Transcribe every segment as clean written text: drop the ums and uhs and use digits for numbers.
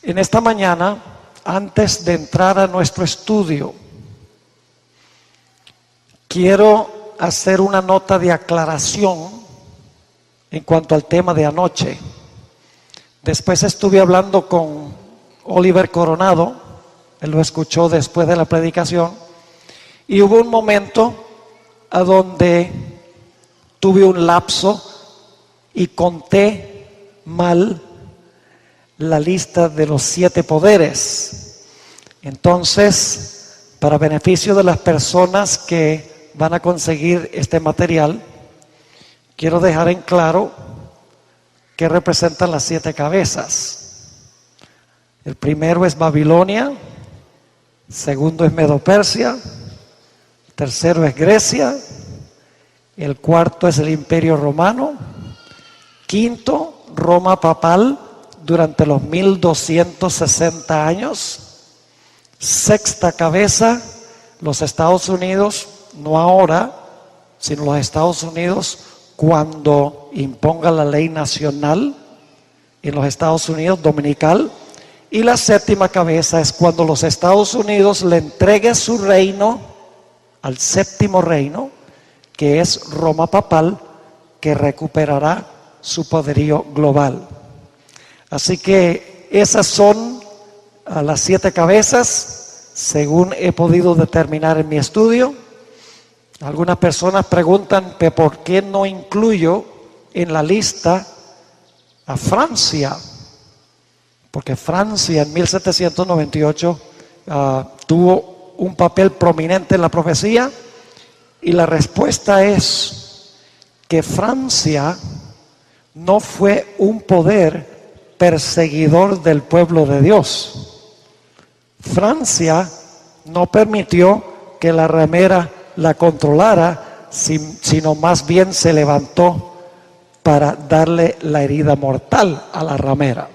En esta mañana, antes de entrar a nuestro estudio, quiero hacer una nota de aclaración en cuanto al tema de anoche. Después estuve hablando con Oliver Coronado, él lo escuchó después de la predicación, y hubo un momento a donde tuve un lapso y conté mal la lista de los 7 poderes. Entonces, para beneficio de las personas que van a conseguir este material, quiero dejar en claro qué representan las 7 cabezas. El primero es Babilonia, segundo es Medo-Persia, tercero es Grecia, el cuarto es el Imperio Romano, quinto, Roma papal durante los 1260 años, sexta cabeza, los Estados Unidos, no ahora, sino los Estados Unidos cuando imponga la ley nacional en los Estados Unidos dominical, y la séptima cabeza es cuando los Estados Unidos le entregue su reino al séptimo reino, que es Roma papal, que recuperará su poderío global. Así que esas son las 7 cabezas, según he podido determinar en mi estudio. Algunas personas preguntan, ¿por qué no incluyo en la lista a Francia? Porque Francia en 1798 tuvo un papel prominente en la profecía, y la respuesta es que Francia no fue un poder perseguidor del pueblo de Dios. Francia no permitió que la ramera la controlara, sino más bien se levantó para darle la herida mortal a la ramera.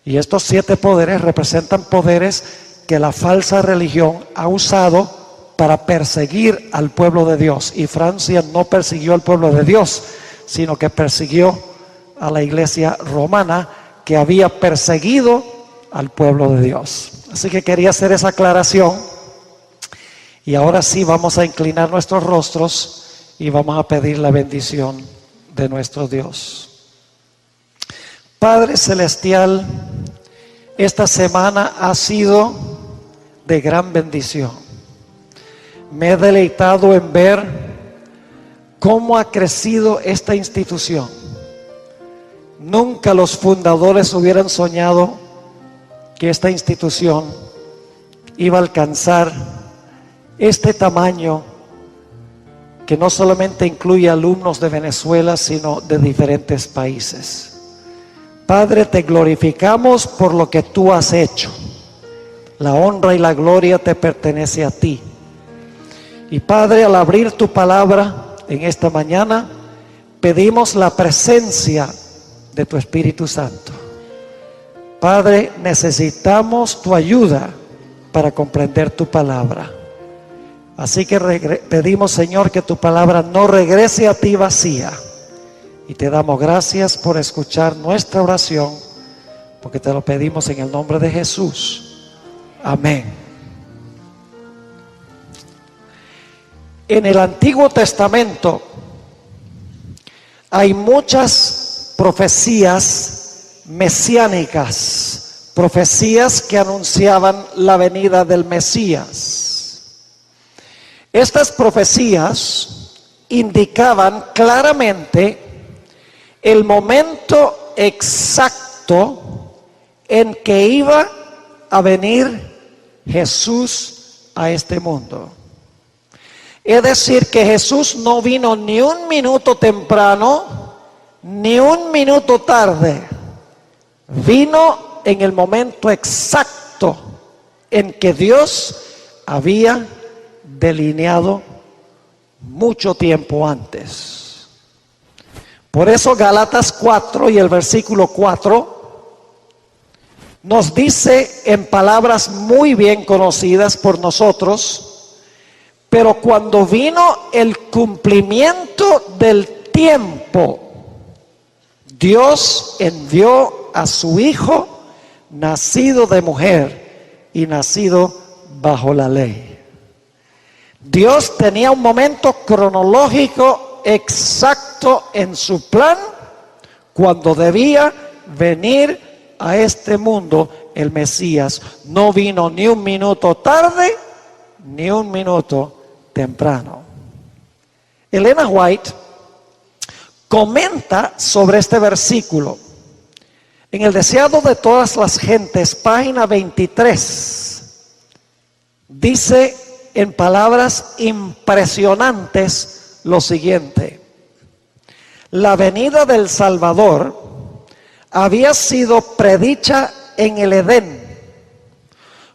Y estos 7 poderes representan poderes que la falsa religión ha usado para perseguir al pueblo de Dios. Y Francia no persiguió al pueblo de Dios, sino que persiguió a la iglesia romana, que había perseguido al pueblo de Dios. Así que quería hacer esa aclaración. Y ahora sí vamos a inclinar nuestros rostros y vamos a pedir la bendición de nuestro Dios. Padre Celestial, esta semana ha sido de gran bendición. Me he deleitado en ver cómo ha crecido esta institución. Nunca los fundadores hubieran soñado que esta institución iba a alcanzar este tamaño, que no solamente incluye alumnos de Venezuela, sino de diferentes países. Padre, te glorificamos por lo que tú has hecho. La honra y la gloria te pertenece a ti. Y Padre, al abrir tu palabra en esta mañana, pedimos la presencia de tu Espíritu Santo. Padre, necesitamos tu ayuda para comprender tu palabra. Así que pedimos, Señor, que tu palabra no regrese a ti vacía. Y te damos gracias por escuchar nuestra oración, porque te lo pedimos en el nombre de Jesús. Amén. En el Antiguo Testamento hay muchas profecías mesiánicas, profecías que anunciaban la venida del Mesías. Estas profecías indicaban claramente el momento exacto en que iba a venir Jesús a este mundo. Es decir, que Jesús no vino ni un minuto temprano, ni un minuto tarde. Vino en el momento exacto en que Dios había delineado mucho tiempo antes. Por eso Gálatas 4 y el versículo 4 nos dice en palabras muy bien conocidas por nosotros: pero cuando vino el cumplimiento del tiempo, Dios envió a su Hijo, nacido de mujer y nacido bajo la ley. Dios tenía un momento cronológico exacto en su plan cuando debía venir a este mundo el Mesías. No vino ni un minuto tarde ni un minuto temprano. Elena White comenta sobre este versículo en El deseado de todas las gentes, página 23. Dice en palabras impresionantes lo siguiente: la venida del Salvador había sido predicha en el Edén,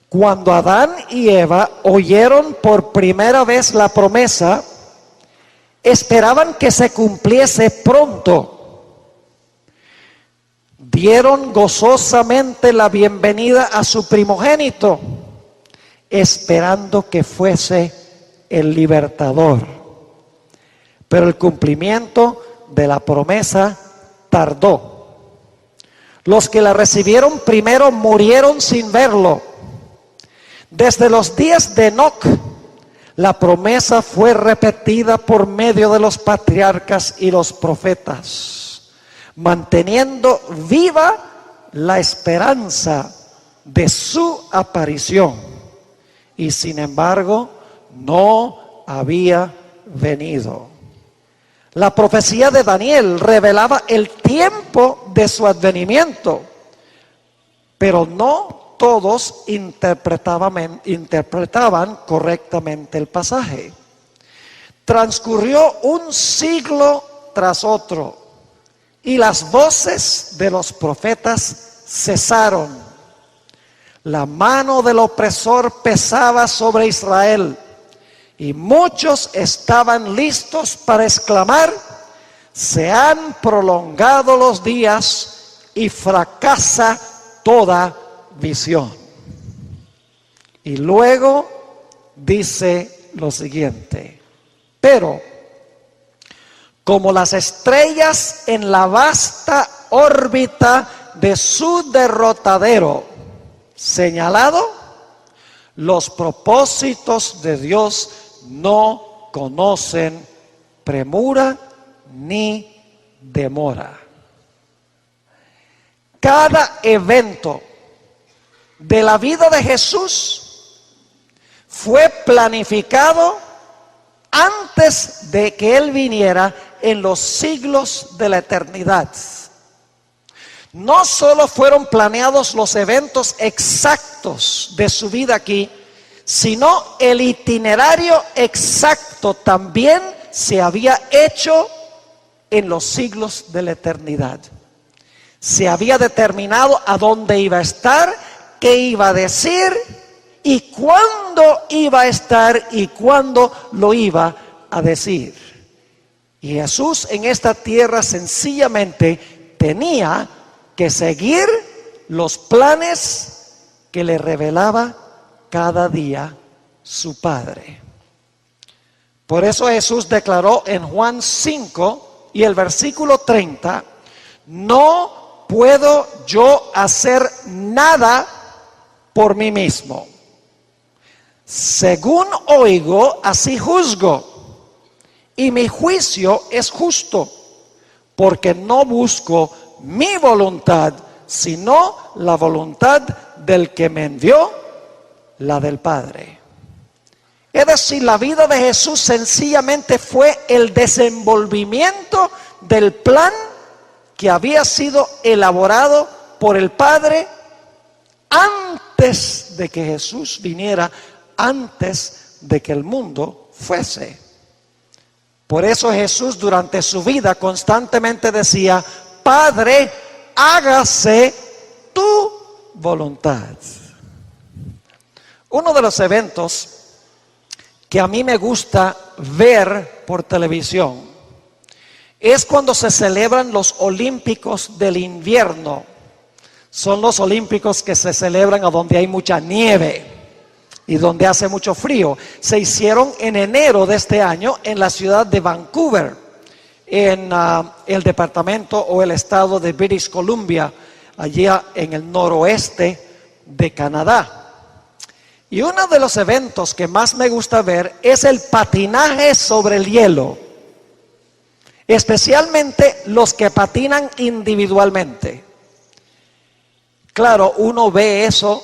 cuando Adán y Eva oyeron por primera vez la promesa. Esperaban que se cumpliese pronto. Dieron gozosamente la bienvenida a su primogénito, esperando que fuese el libertador. Pero el cumplimiento de la promesa tardó. Los que la recibieron primero murieron sin verlo. Desde los días de Enoc, la promesa fue repetida por medio de los patriarcas y los profetas, manteniendo viva la esperanza de su aparición. Y sin embargo, no había venido. La profecía de Daniel revelaba el tiempo de su advenimiento, pero no todos interpretaban correctamente el pasaje. Transcurrió un siglo tras otro y las voces de los profetas cesaron. La mano del opresor pesaba sobre Israel y muchos estaban listos para exclamar: se han prolongado los días y fracasa toda visión. Y luego dice lo siguiente: pero como las estrellas en la vasta órbita de su derrotadero señalado, los propósitos de Dios no conocen premura ni demora. Cada evento de la vida de Jesús fue planificado antes de que Él viniera en los siglos de la eternidad. No solo fueron planeados los eventos exactos de su vida aquí, sino el itinerario exacto también se había hecho en los siglos de la eternidad. Se había determinado a dónde iba a estar, qué iba a decir y cuándo iba a estar y cuándo lo iba a decir. Y Jesús en esta tierra sencillamente tenía que seguir los planes que le revelaba cada día su Padre. Por eso Jesús declaró en Juan 5 y el versículo 30: no puedo yo hacer nada por mí mismo. Según oigo, así juzgo, y mi juicio es justo, porque no busco mi voluntad, sino la voluntad del que me envió, la del Padre. Es decir, la vida de Jesús sencillamente fue el desenvolvimiento del plan que había sido elaborado por el Padre antes de que Jesús viniera, antes de que el mundo fuese. Por eso Jesús durante su vida constantemente decía: Padre, hágase tu voluntad. Uno de los eventos que a mí me gusta ver por televisión es cuando se celebran los Olímpicos del invierno. Son los Olímpicos que se celebran a donde hay mucha nieve y donde hace mucho frío. Se hicieron en enero de este año en la ciudad de Vancouver, en el departamento o el estado de British Columbia, allí en el noroeste de Canadá. Y uno de los eventos que más me gusta ver es el patinaje sobre el hielo, especialmente los que patinan individualmente. Claro, uno ve eso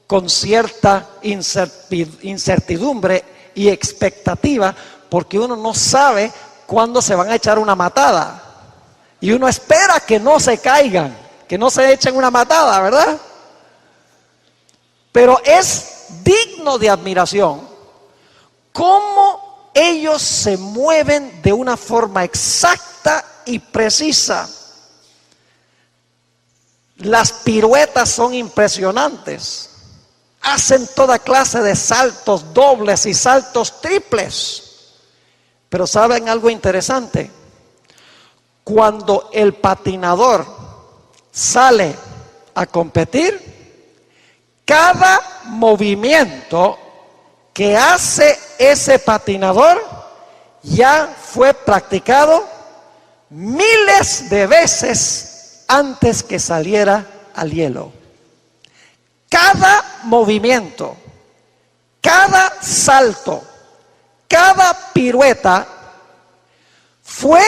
con cierta incertidumbre y expectativa, porque uno no sabe cuándo se van a echar una matada. Y uno espera que no se caigan, que no se echen una matada, ¿verdad? Pero es digno de admiración cómo ellos se mueven de una forma exacta y precisa. Las piruetas son impresionantes. Hacen toda clase de saltos dobles y saltos triples. Pero ¿saben algo interesante? Cuando el patinador sale a competir, cada movimiento que hace ese patinador ya fue practicado miles de veces antes que saliera al hielo. Cada movimiento, cada salto, cada pirueta fue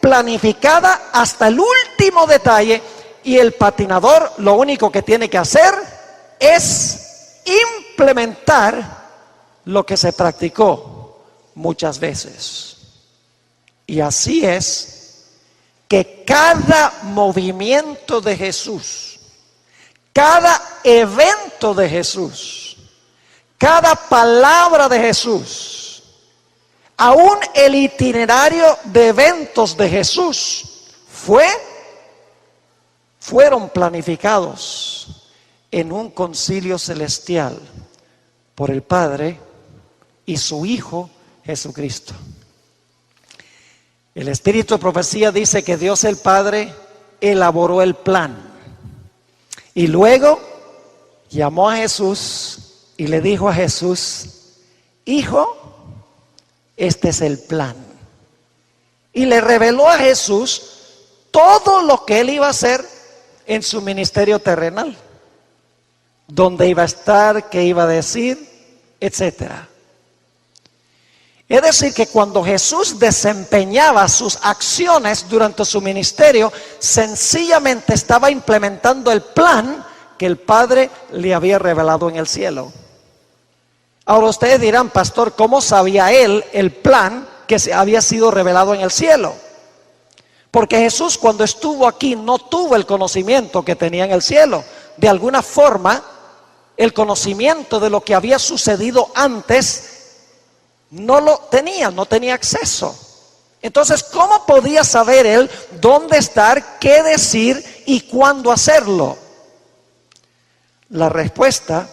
planificada hasta el último detalle, y el patinador lo único que tiene que hacer es implementar lo que se practicó muchas veces. Y así es que cada movimiento de Jesús, cada evento de Jesús, cada palabra de Jesús, aún el itinerario de eventos de Jesús fueron planificados en un concilio celestial por el Padre y su Hijo Jesucristo. El Espíritu de Profecía dice que Dios el Padre elaboró el plan y luego llamó a Jesús y le dijo a Jesús: Hijo, este es el plan. Y le reveló a Jesús todo lo que él iba a hacer en su ministerio terrenal, dónde iba a estar, qué iba a decir, etcétera. Es decir, que cuando Jesús desempeñaba sus acciones durante su ministerio, sencillamente estaba implementando el plan que el Padre le había revelado en el cielo. Ahora ustedes dirán: pastor, ¿cómo sabía él el plan que se había sido revelado en el cielo? Porque Jesús, cuando estuvo aquí, no tuvo el conocimiento que tenía en el cielo. De alguna forma, el conocimiento de lo que había sucedido antes no lo tenía, no tenía acceso. Entonces, ¿cómo podía saber él dónde estar, qué decir y cuándo hacerlo? La respuesta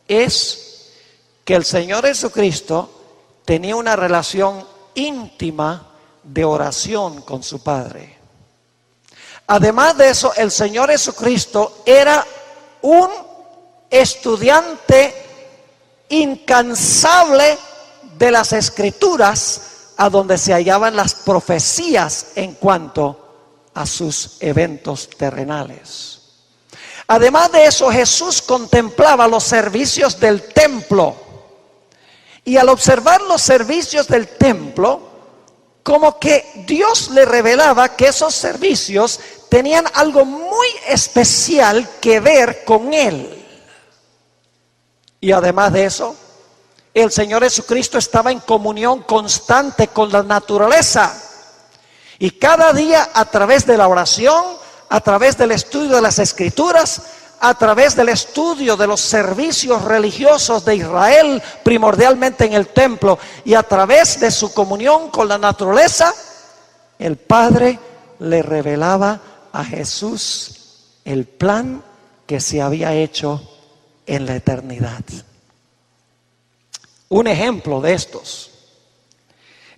es que el Señor Jesucristo tenía una relación íntima de oración con su Padre. Además de eso, el Señor Jesucristo era un estudiante incansable de las Escrituras, a donde se hallaban las profecías en cuanto a sus eventos terrenales. Además de eso, Jesús contemplaba los servicios del templo, y al observar los servicios del templo, como que Dios le revelaba que esos servicios tenían algo muy especial que ver con él. Y además de eso, el Señor Jesucristo estaba en comunión constante con la naturaleza. Y cada día, a través de la oración, a través del estudio de las Escrituras, a través del estudio de los servicios religiosos de Israel, primordialmente en el templo, y a través de su comunión con la naturaleza, el Padre le revelaba a Jesús el plan que se había hecho en la eternidad. Un ejemplo de estos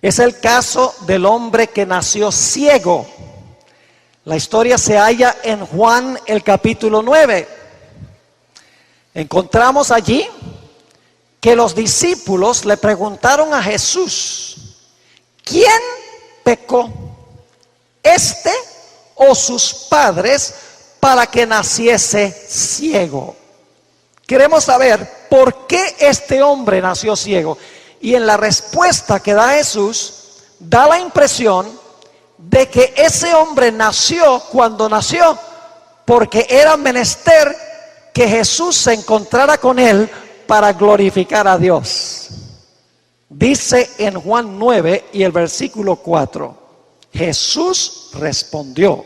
es el caso del hombre que nació ciego. La historia se halla en Juan el capítulo 9. Encontramos allí que los discípulos le preguntaron a Jesús: ¿quién pecó, este o sus padres, para que naciese ciego. Queremos saber por qué este hombre nació ciego. Y en la respuesta que da Jesús, da la impresión de que ese hombre nació cuando nació, porque era menester que Jesús se encontrara con él para glorificar a Dios. Dice en Juan 9 y el versículo 4, Jesús respondió: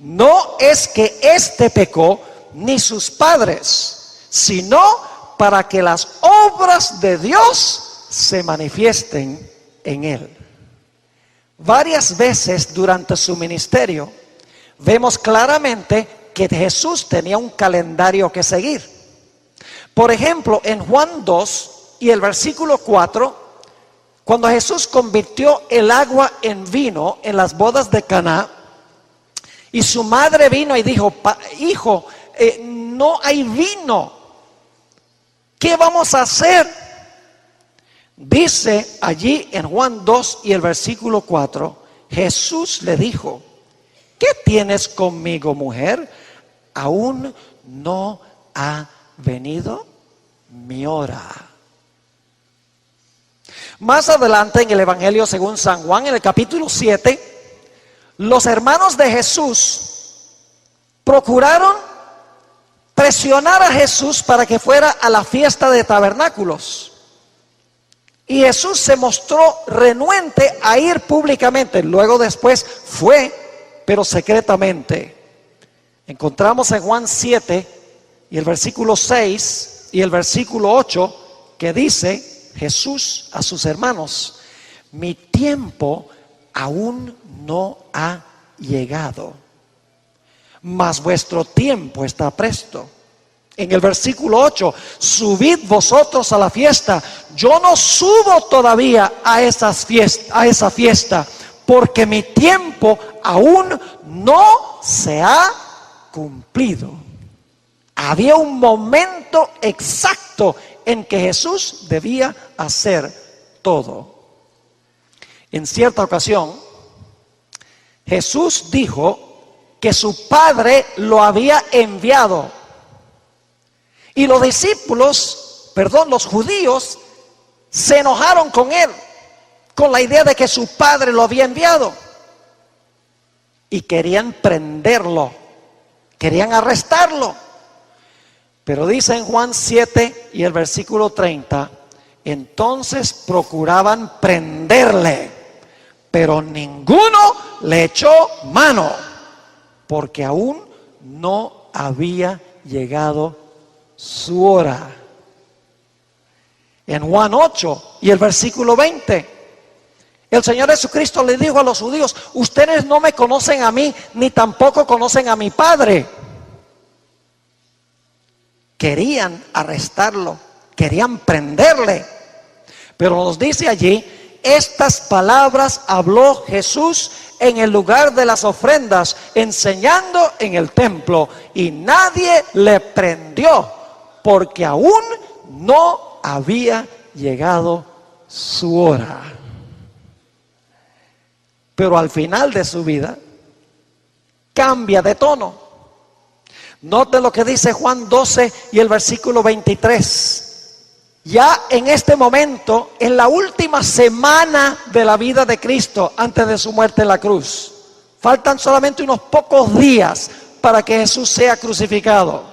no es que éste pecó ni sus padres, sino para que las obras de Dios se manifiesten en él. Varias veces durante su ministerio vemos claramente que Jesús tenía un calendario que seguir. Por ejemplo, en Juan 2 y el versículo 4, cuando Jesús convirtió el agua en vino en las bodas de Caná, y su madre vino y dijo: hijo, no hay vino, ¿qué vamos a hacer? Dice allí en Juan 2 y el versículo 4, Jesús le dijo: ¿qué tienes conmigo, mujer? Aún no ha venido mi hora. Más adelante en el Evangelio según San Juan, en el capítulo 7, los hermanos de Jesús procuraron presionar a Jesús para que fuera a la fiesta de tabernáculos. Y Jesús se mostró renuente a ir públicamente. Luego después fue, pero secretamente. Encontramos en Juan 7 y el versículo 6 y el versículo 8 que dice Jesús a sus hermanos: mi tiempo aún no ha llegado, mas vuestro tiempo está presto. En el versículo 8, subid vosotros a la fiesta. Yo no subo todavía a esa fiesta, porque mi tiempo aún no se ha cumplido. Había un momento exacto en que Jesús debía hacer todo. En cierta ocasión, Jesús dijo que su Padre lo había enviado. Y los los judíos, se enojaron con él, con la idea de que su Padre lo había enviado. Y querían prenderlo, querían arrestarlo. Pero dice en Juan 7 y el versículo 30, entonces procuraban prenderle, pero ninguno le echó mano, porque aún no había llegado su hora. En Juan 8 y el versículo 20, el Señor Jesucristo le dijo a los judíos: ustedes no me conocen a mí, ni tampoco conocen a mi Padre. Querían arrestarlo, querían prenderle, pero nos dice allí: estas palabras habló Jesús en el lugar de las ofrendas, enseñando en el templo, y nadie le prendió, porque aún no había llegado su hora. Pero al final de su vida cambia de tono. Note lo que dice Juan 12 y el versículo 23. Ya en este momento, en la última semana de la vida de Cristo, antes de su muerte en la cruz, faltan solamente unos pocos días para que Jesús sea crucificado.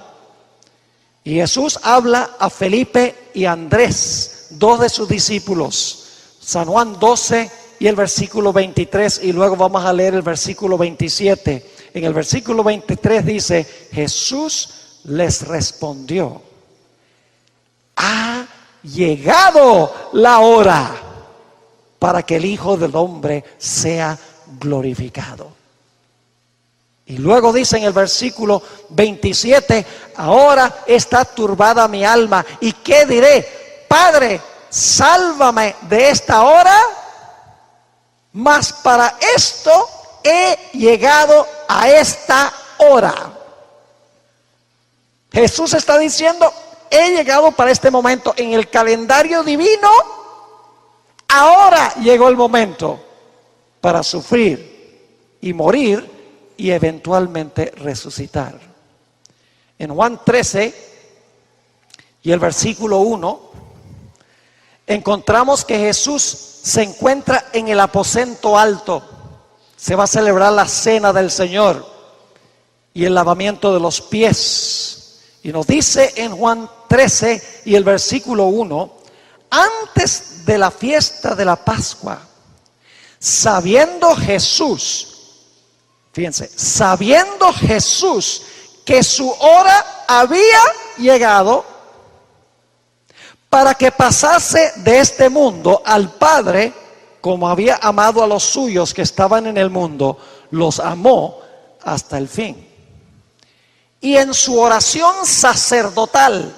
Y Jesús habla a Felipe y a Andrés, dos de sus discípulos. San Juan 12 y el versículo 23, y luego vamos a leer el versículo 27. En el versículo 23 dice: Jesús les respondió: ha llegado la hora para que el Hijo del Hombre sea glorificado. Y luego dice en el versículo 27: ahora está turbada mi alma, ¿y qué diré? Padre, sálvame de esta hora. Mas para esto he llegado a esta hora. Jesús está diciendo: he llegado para este momento. En el calendario divino, ahora llegó el momento para sufrir y morir y eventualmente resucitar. En Juan 13 y el versículo 1 encontramos que Jesús se encuentra en el aposento alto. Se va a celebrar la cena del Señor y el lavamiento de los pies. Y nos dice en Juan 13 y el versículo 1, antes de la fiesta de la Pascua, sabiendo Jesús, fíjense, sabiendo Jesús que su hora había llegado para que pasase de este mundo al Padre, como había amado a los suyos que estaban en el mundo, los amó hasta el fin. Y en su oración sacerdotal,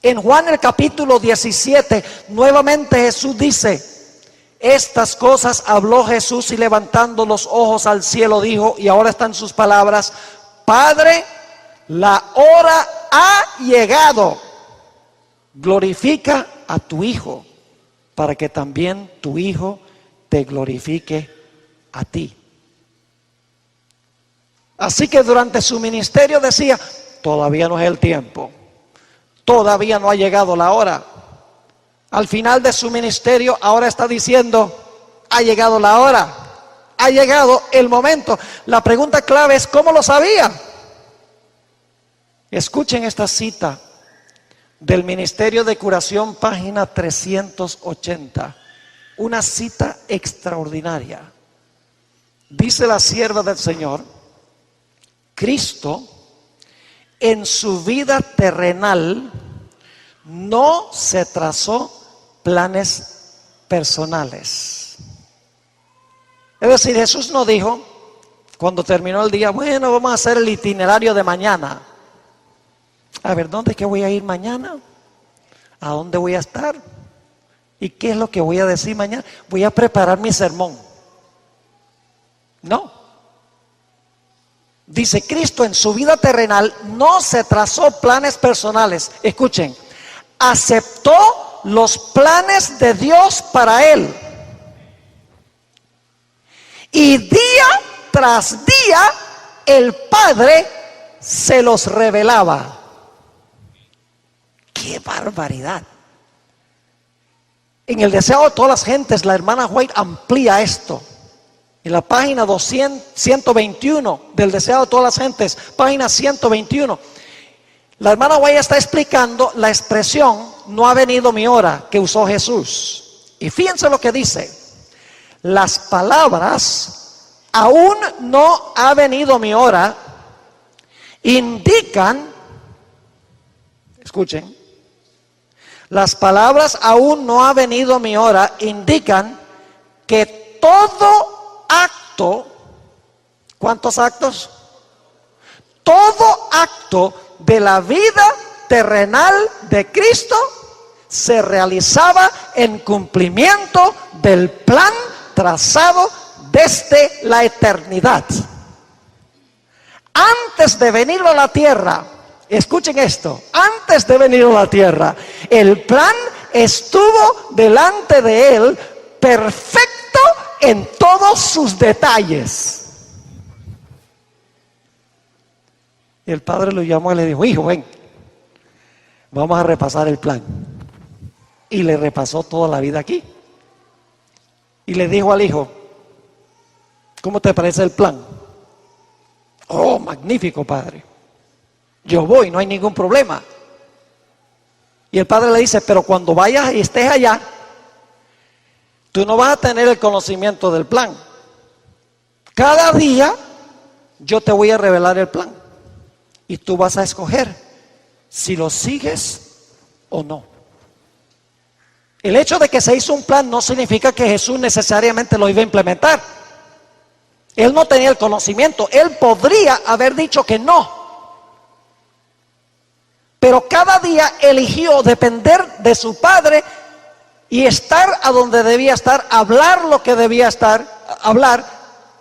en Juan el capítulo 17, nuevamente Jesús dice, estas cosas habló Jesús y levantando los ojos al cielo dijo, y ahora están sus palabras, Padre, la hora ha llegado, glorifica a tu Hijo, para que también tu Hijo te glorifique a ti. Así que durante su ministerio decía, todavía no es el tiempo, todavía no ha llegado la hora. Al final de su ministerio ahora está diciendo, ha llegado la hora, ha llegado el momento. La pregunta clave es, ¿cómo lo sabía? Escuchen esta cita del Ministerio de Curación, página 380, una cita extraordinaria. Dice la sierva del Señor, Cristo en su vida terrenal no se trazó planes personales. Es decir, Jesús no dijo, cuando terminó el día, bueno, vamos a hacer el itinerario de mañana. A ver, ¿dónde es que voy a ir mañana? ¿A dónde voy a estar? ¿Y qué es lo que voy a decir mañana? Voy a preparar mi sermón. No. Dice, Cristo en su vida terrenal no se trazó planes personales. Escuchen, aceptó los planes de Dios para él. Y día tras día el Padre se los revelaba. ¡Qué barbaridad! En el deseo de todas las gentes, la hermana White amplía esto. En la página 121 del deseo de todas las gentes, página 121, la hermana White está explicando la expresión, no ha venido mi hora, que usó Jesús. Y fíjense lo que dice, las palabras, aún no ha venido mi hora, indican, escuchen, las palabras aún no ha venido mi hora indican que todo acto, ¿cuántos actos? Todo acto de la vida terrenal de Cristo se realizaba en cumplimiento del plan trazado desde la eternidad. Antes de venir a la tierra, escuchen esto, antes de venir a la tierra, el plan estuvo delante de él perfecto en todos sus detalles. Y el padre lo llamó y le dijo, hijo, ven, vamos a repasar el plan. Y le repasó toda la vida aquí. Y le dijo al hijo, ¿cómo te parece el plan? Oh, magnífico, padre. Yo voy, no hay ningún problema. Y el padre le dice, pero cuando vayas y estés allá, tú no vas a tener el conocimiento del plan. Cada día yo te voy a revelar el plan. Y tú vas a escoger si lo sigues o no. El hecho de que se hizo un plan no significa que Jesús necesariamente lo iba a implementar. Él no tenía el conocimiento. Él podría haber dicho que no. Pero cada día eligió depender de su Padre y estar a donde debía estar, hablar lo que debía hablar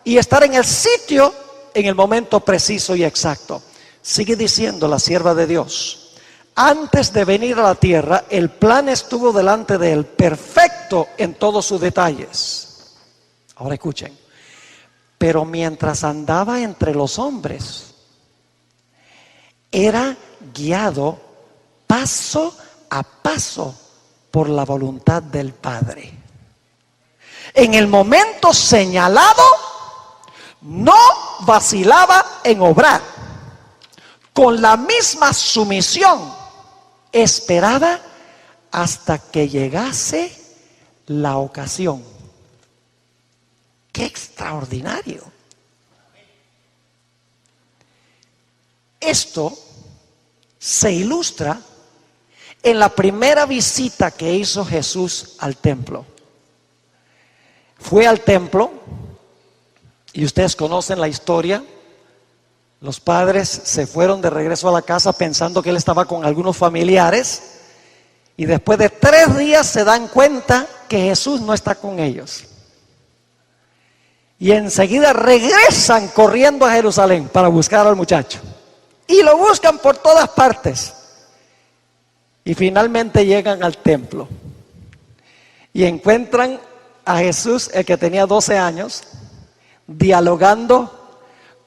y estar en el sitio en el momento preciso y exacto. Sigue diciendo la sierva de Dios, antes de venir a la tierra, el plan estuvo delante de él, perfecto en todos sus detalles. Ahora escuchen, Pero mientras andaba entre los hombres, era guiado paso a paso por la voluntad del Padre. En el momento señalado, no vacilaba en obrar. Con la misma sumisión, esperaba hasta que llegase la ocasión. ¡Qué extraordinario! Esto se ilustra en la primera visita que hizo Jesús al templo. Fue al templo, y ustedes conocen la historia. Los padres se fueron de regreso a la casa pensando que él estaba con algunos familiares, y después de 3 días se dan cuenta que Jesús no está con ellos. Y enseguida regresan corriendo a Jerusalén para buscar al muchacho. Y lo buscan por todas partes. Y finalmente llegan al templo. Y encuentran a Jesús, el que tenía 12 años, dialogando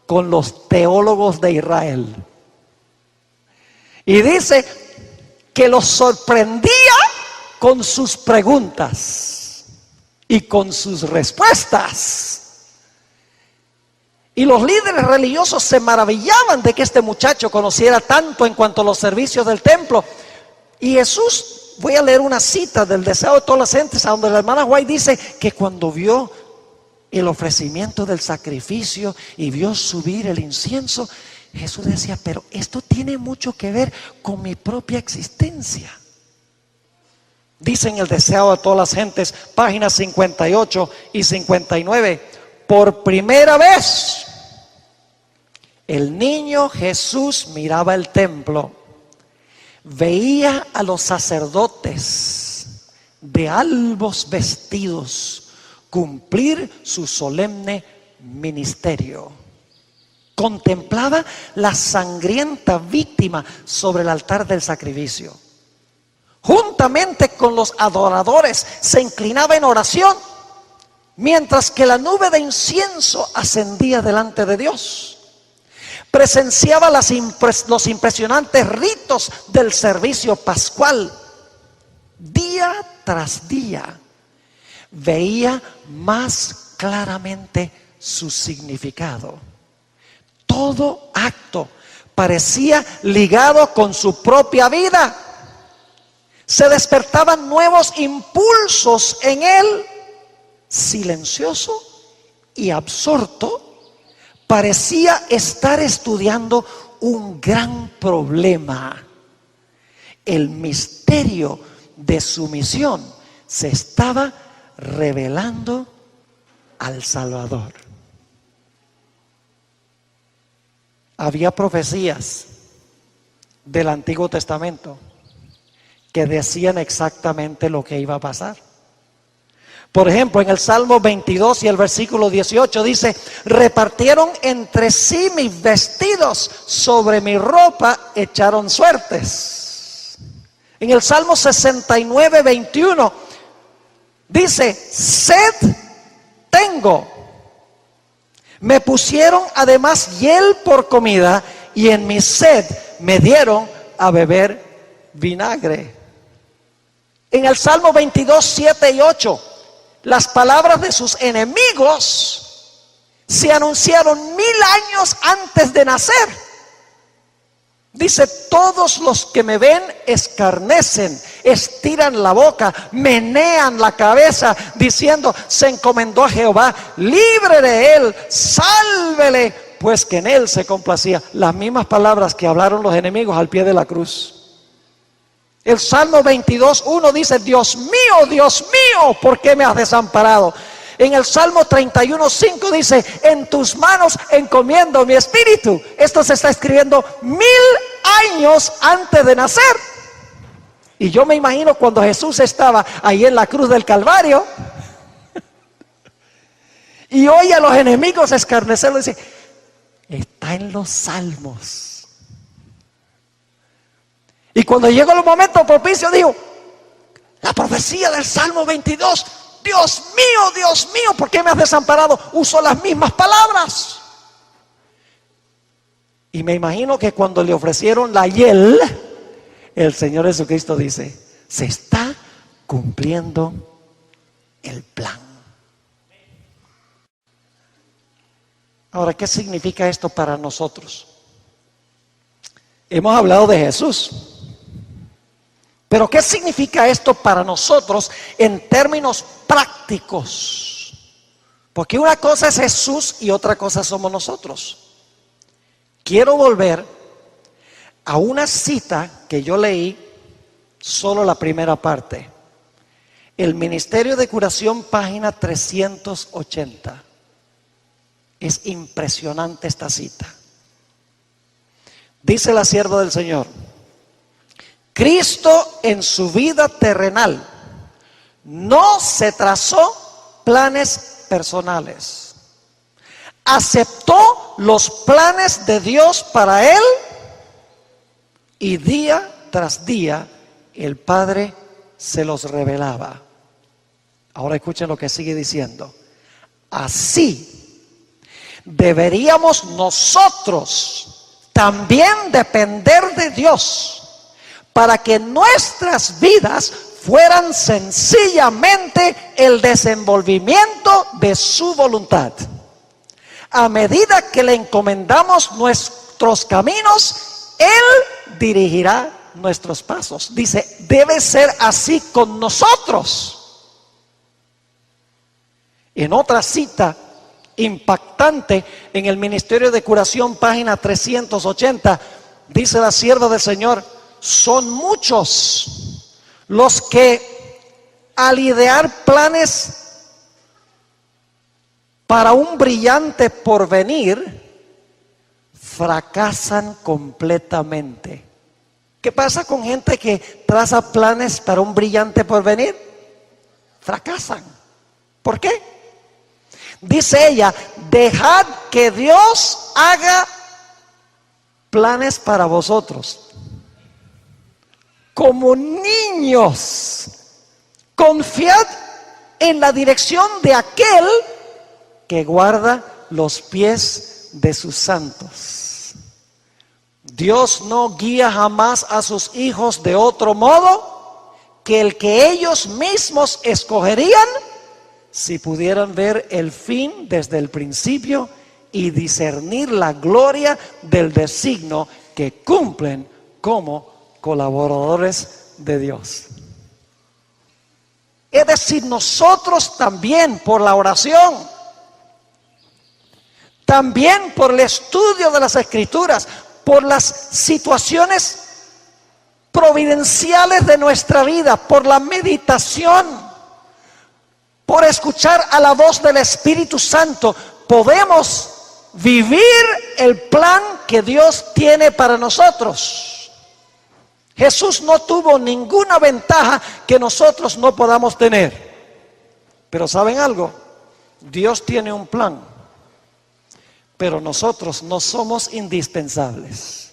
con los teólogos de Israel. Y dice que los sorprendía con sus preguntas y con sus respuestas. Y los líderes religiosos se maravillaban de que este muchacho conociera tanto en cuanto a los servicios del templo. Y Jesús, voy a leer una cita del Deseo de todas las gentes, a donde la hermana White dice que cuando vio el ofrecimiento del sacrificio y vio subir el incienso, Jesús decía, pero esto tiene mucho que ver con mi propia existencia. Dice en el Deseo de todas las gentes, páginas 58 y 59, por primera vez el niño Jesús miraba el templo, veía a los sacerdotes de albos vestidos cumplir su solemne ministerio. Contemplaba la sangrienta víctima sobre el altar del sacrificio. Juntamente con los adoradores se inclinaba en oración, mientras que la nube de incienso ascendía delante de Dios. Presenciaba los impresionantes ritos del servicio pascual. Día tras día veía más claramente su significado. Todo acto parecía ligado con su propia vida. Se despertaban nuevos impulsos en él. Silencioso y absorto, parecía estar estudiando un gran problema. El misterio de su misión se estaba revelando al Salvador. Había profecías del Antiguo Testamento que decían exactamente lo que iba a pasar. Por ejemplo, en el Salmo 22 y el versículo 18 dice, repartieron entre sí mis vestidos, sobre mi ropa echaron suertes. En el Salmo 69, 21 dice, sed tengo. Me pusieron además hiel por comida y en mi sed me dieron a beber vinagre. En el Salmo 22, 7 y 8, las palabras de sus enemigos se anunciaron 1000 años antes de nacer. Dice, todos los que me ven escarnecen, estiran la boca, menean la cabeza, diciendo, se encomendó a Jehová, libre de él, sálvele, pues que en él se complacía. Las mismas palabras que hablaron los enemigos al pie de la cruz. El Salmo 22, 1 dice, Dios mío, ¿por qué me has desamparado? En el Salmo 31, 5 dice, en tus manos encomiendo mi espíritu. Esto se está escribiendo 1000 años antes de nacer. Y yo me imagino cuando Jesús estaba ahí en la cruz del Calvario y oye a los enemigos escarnecerlo, dice, está en los salmos. Y cuando llegó el momento propicio, dijo, la profecía del Salmo 22, Dios mío, ¿por qué me has desamparado? Usó las mismas palabras. Y me imagino que cuando le ofrecieron la hiel, el Señor Jesucristo dice, se está cumpliendo el plan. Ahora, ¿qué significa esto para nosotros? Hemos hablado de Jesús. Pero ¿qué significa esto para nosotros en términos prácticos? Porque una cosa es Jesús y otra cosa somos nosotros. Quiero volver a una cita que yo leí, solo la primera parte. El Ministerio de Curación, página 380. Es impresionante esta cita. Dice la sierva del Señor: Cristo en su vida terrenal no se trazó planes personales. Aceptó los planes de Dios para él y día tras día el Padre se los revelaba. Ahora escuchen lo que sigue diciendo. Así deberíamos nosotros también depender de Dios para que nuestras vidas fueran sencillamente el desenvolvimiento de su voluntad. A medida que le encomendamos nuestros caminos, Él dirigirá nuestros pasos. Dice, debe ser así con nosotros. En otra cita impactante en el Ministerio de Curación, página 380, dice la sierva del Señor: son muchos los que al idear planes para un brillante porvenir fracasan completamente. ¿Qué pasa con gente que traza planes para un brillante porvenir? Fracasan. ¿Por qué? Dice ella: dejad que Dios haga planes para vosotros. Como niños, confiad en la dirección de aquel que guarda los pies de sus santos. Dios no guía jamás a sus hijos de otro modo que el que ellos mismos escogerían si pudieran ver el fin desde el principio y discernir la gloria del designio que cumplen como colaboradores de Dios. Es decir, nosotros también por la oración, también por el estudio de las Escrituras, por las situaciones providenciales de nuestra vida, por la meditación, por escuchar a la voz del Espíritu Santo, podemos vivir el plan que Dios tiene para nosotros. Jesús no tuvo ninguna ventaja que nosotros no podamos tener. Pero ¿saben algo? Dios tiene un plan, pero nosotros no somos indispensables.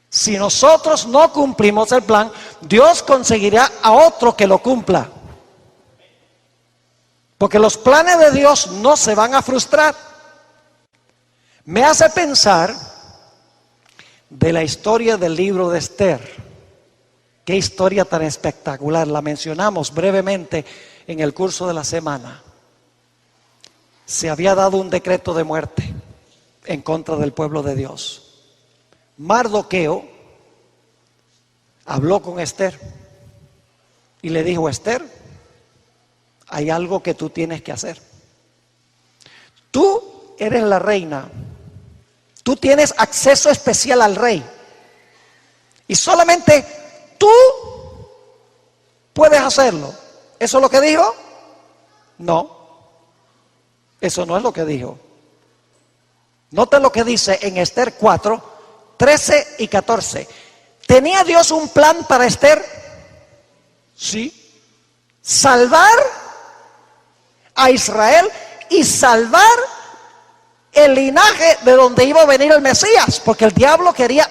Si nosotros no cumplimos el plan, Dios conseguirá a otro que lo cumpla. Porque los planes de Dios no se van a frustrar. Me hace pensar de la historia del libro de Esther. Qué historia tan espectacular. La mencionamos brevemente en el curso de la semana. Se había dado un decreto de muerte en contra del pueblo de Dios. Mardoqueo habló con Esther y le dijo: Esther, hay algo que tú tienes que hacer. Tú eres la reina. Tú tienes acceso especial al rey. Y solamente tú puedes hacerlo. ¿Eso es lo que dijo? No. Eso no es lo que dijo. Noten lo que dice en Esther 4, 13 y 14. ¿Tenía Dios un plan para Esther? Sí. Salvar a Israel y salvar el linaje de donde iba a venir el Mesías, porque el diablo quería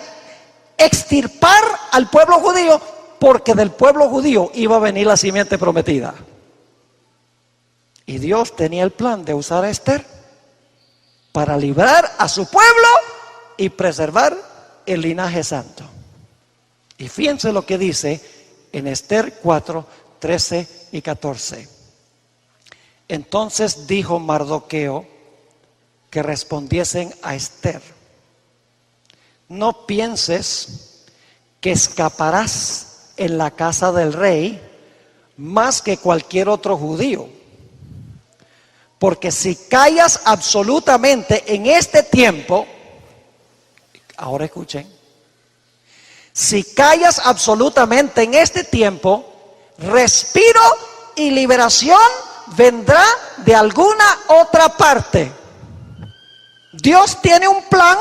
extirpar al pueblo judío, porque del pueblo judío iba a venir la simiente prometida. Y Dios tenía el plan de usar a Esther para librar a su pueblo y preservar el linaje santo. Y fíjense lo que dice en Esther 4, 13 y 14. Entonces dijo Mardoqueo que respondiesen a Esther: no pienses que escaparás en la casa del rey más que cualquier otro judío, porque si callas absolutamente en este tiempo, ahora escuchen, si callas absolutamente en este tiempo, respiro y liberación vendrá de alguna otra parte. Dios tiene un plan,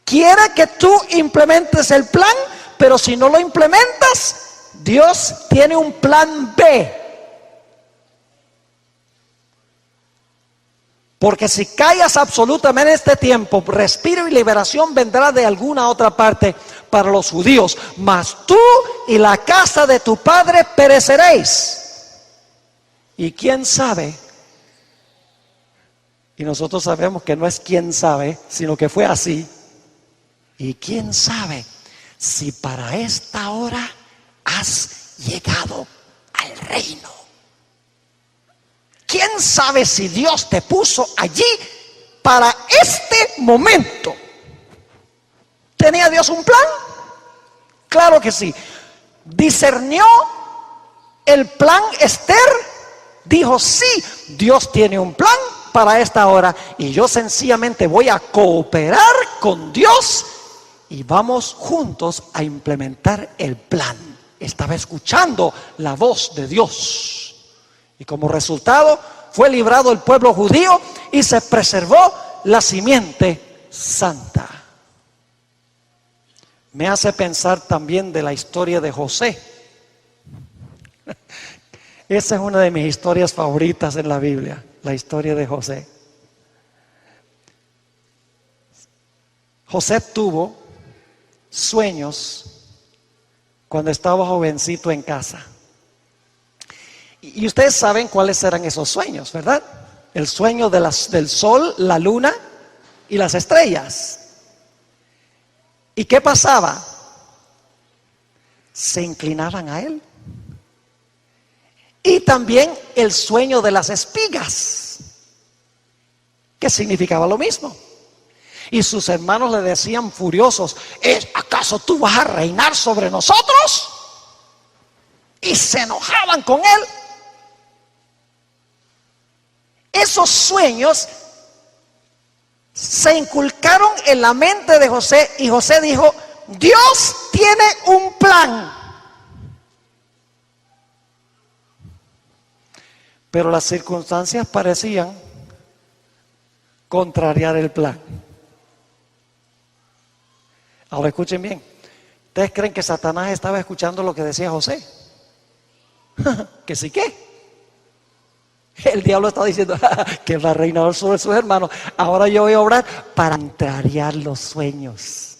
quiere que tú implementes el plan, pero si no lo implementas, Dios tiene un plan B. Porque si callas absolutamente en este tiempo, respiro y liberación vendrá de alguna otra parte para los judíos, mas tú y la casa de tu padre pereceréis. Y quién sabe, y nosotros sabemos que no es quién sabe, sino que fue así. Y quién sabe si para esta hora has llegado al reino. ¿Quién sabe si Dios te puso allí para este momento? ¿Tenía Dios un plan? Claro que sí. ¿Discernió el plan Esther? Dijo, sí, Dios tiene un plan para esta hora y yo sencillamente voy a cooperar con Dios y vamos juntos a implementar el plan. Estaba escuchando la voz de Dios. Y como resultado fue librado el pueblo judío y se preservó la simiente santa. Me hace pensar también de la historia de José. Esa es una de mis historias favoritas en la Biblia, la historia de José. José tuvo sueños cuando estaba jovencito en casa. Y ustedes saben cuáles eran esos sueños, ¿verdad? El sueño del sol, la luna y las estrellas. ¿Y qué pasaba? Se inclinaban a él. Y también el sueño de las espigas, que significaba lo mismo. Y sus hermanos le decían furiosos: ¿acaso tú vas a reinar sobre nosotros? Y se enojaban con él. Esos sueños se inculcaron en la mente de José y José dijo: Dios tiene un plan. Pero las circunstancias parecían contrariar el plan. Ahora escuchen bien. ¿Ustedes creen que Satanás estaba escuchando lo que decía José? ¿Que sí qué? El diablo está diciendo que va a reinar sobre sus hermanos. Ahora yo voy a obrar para contrariar los sueños.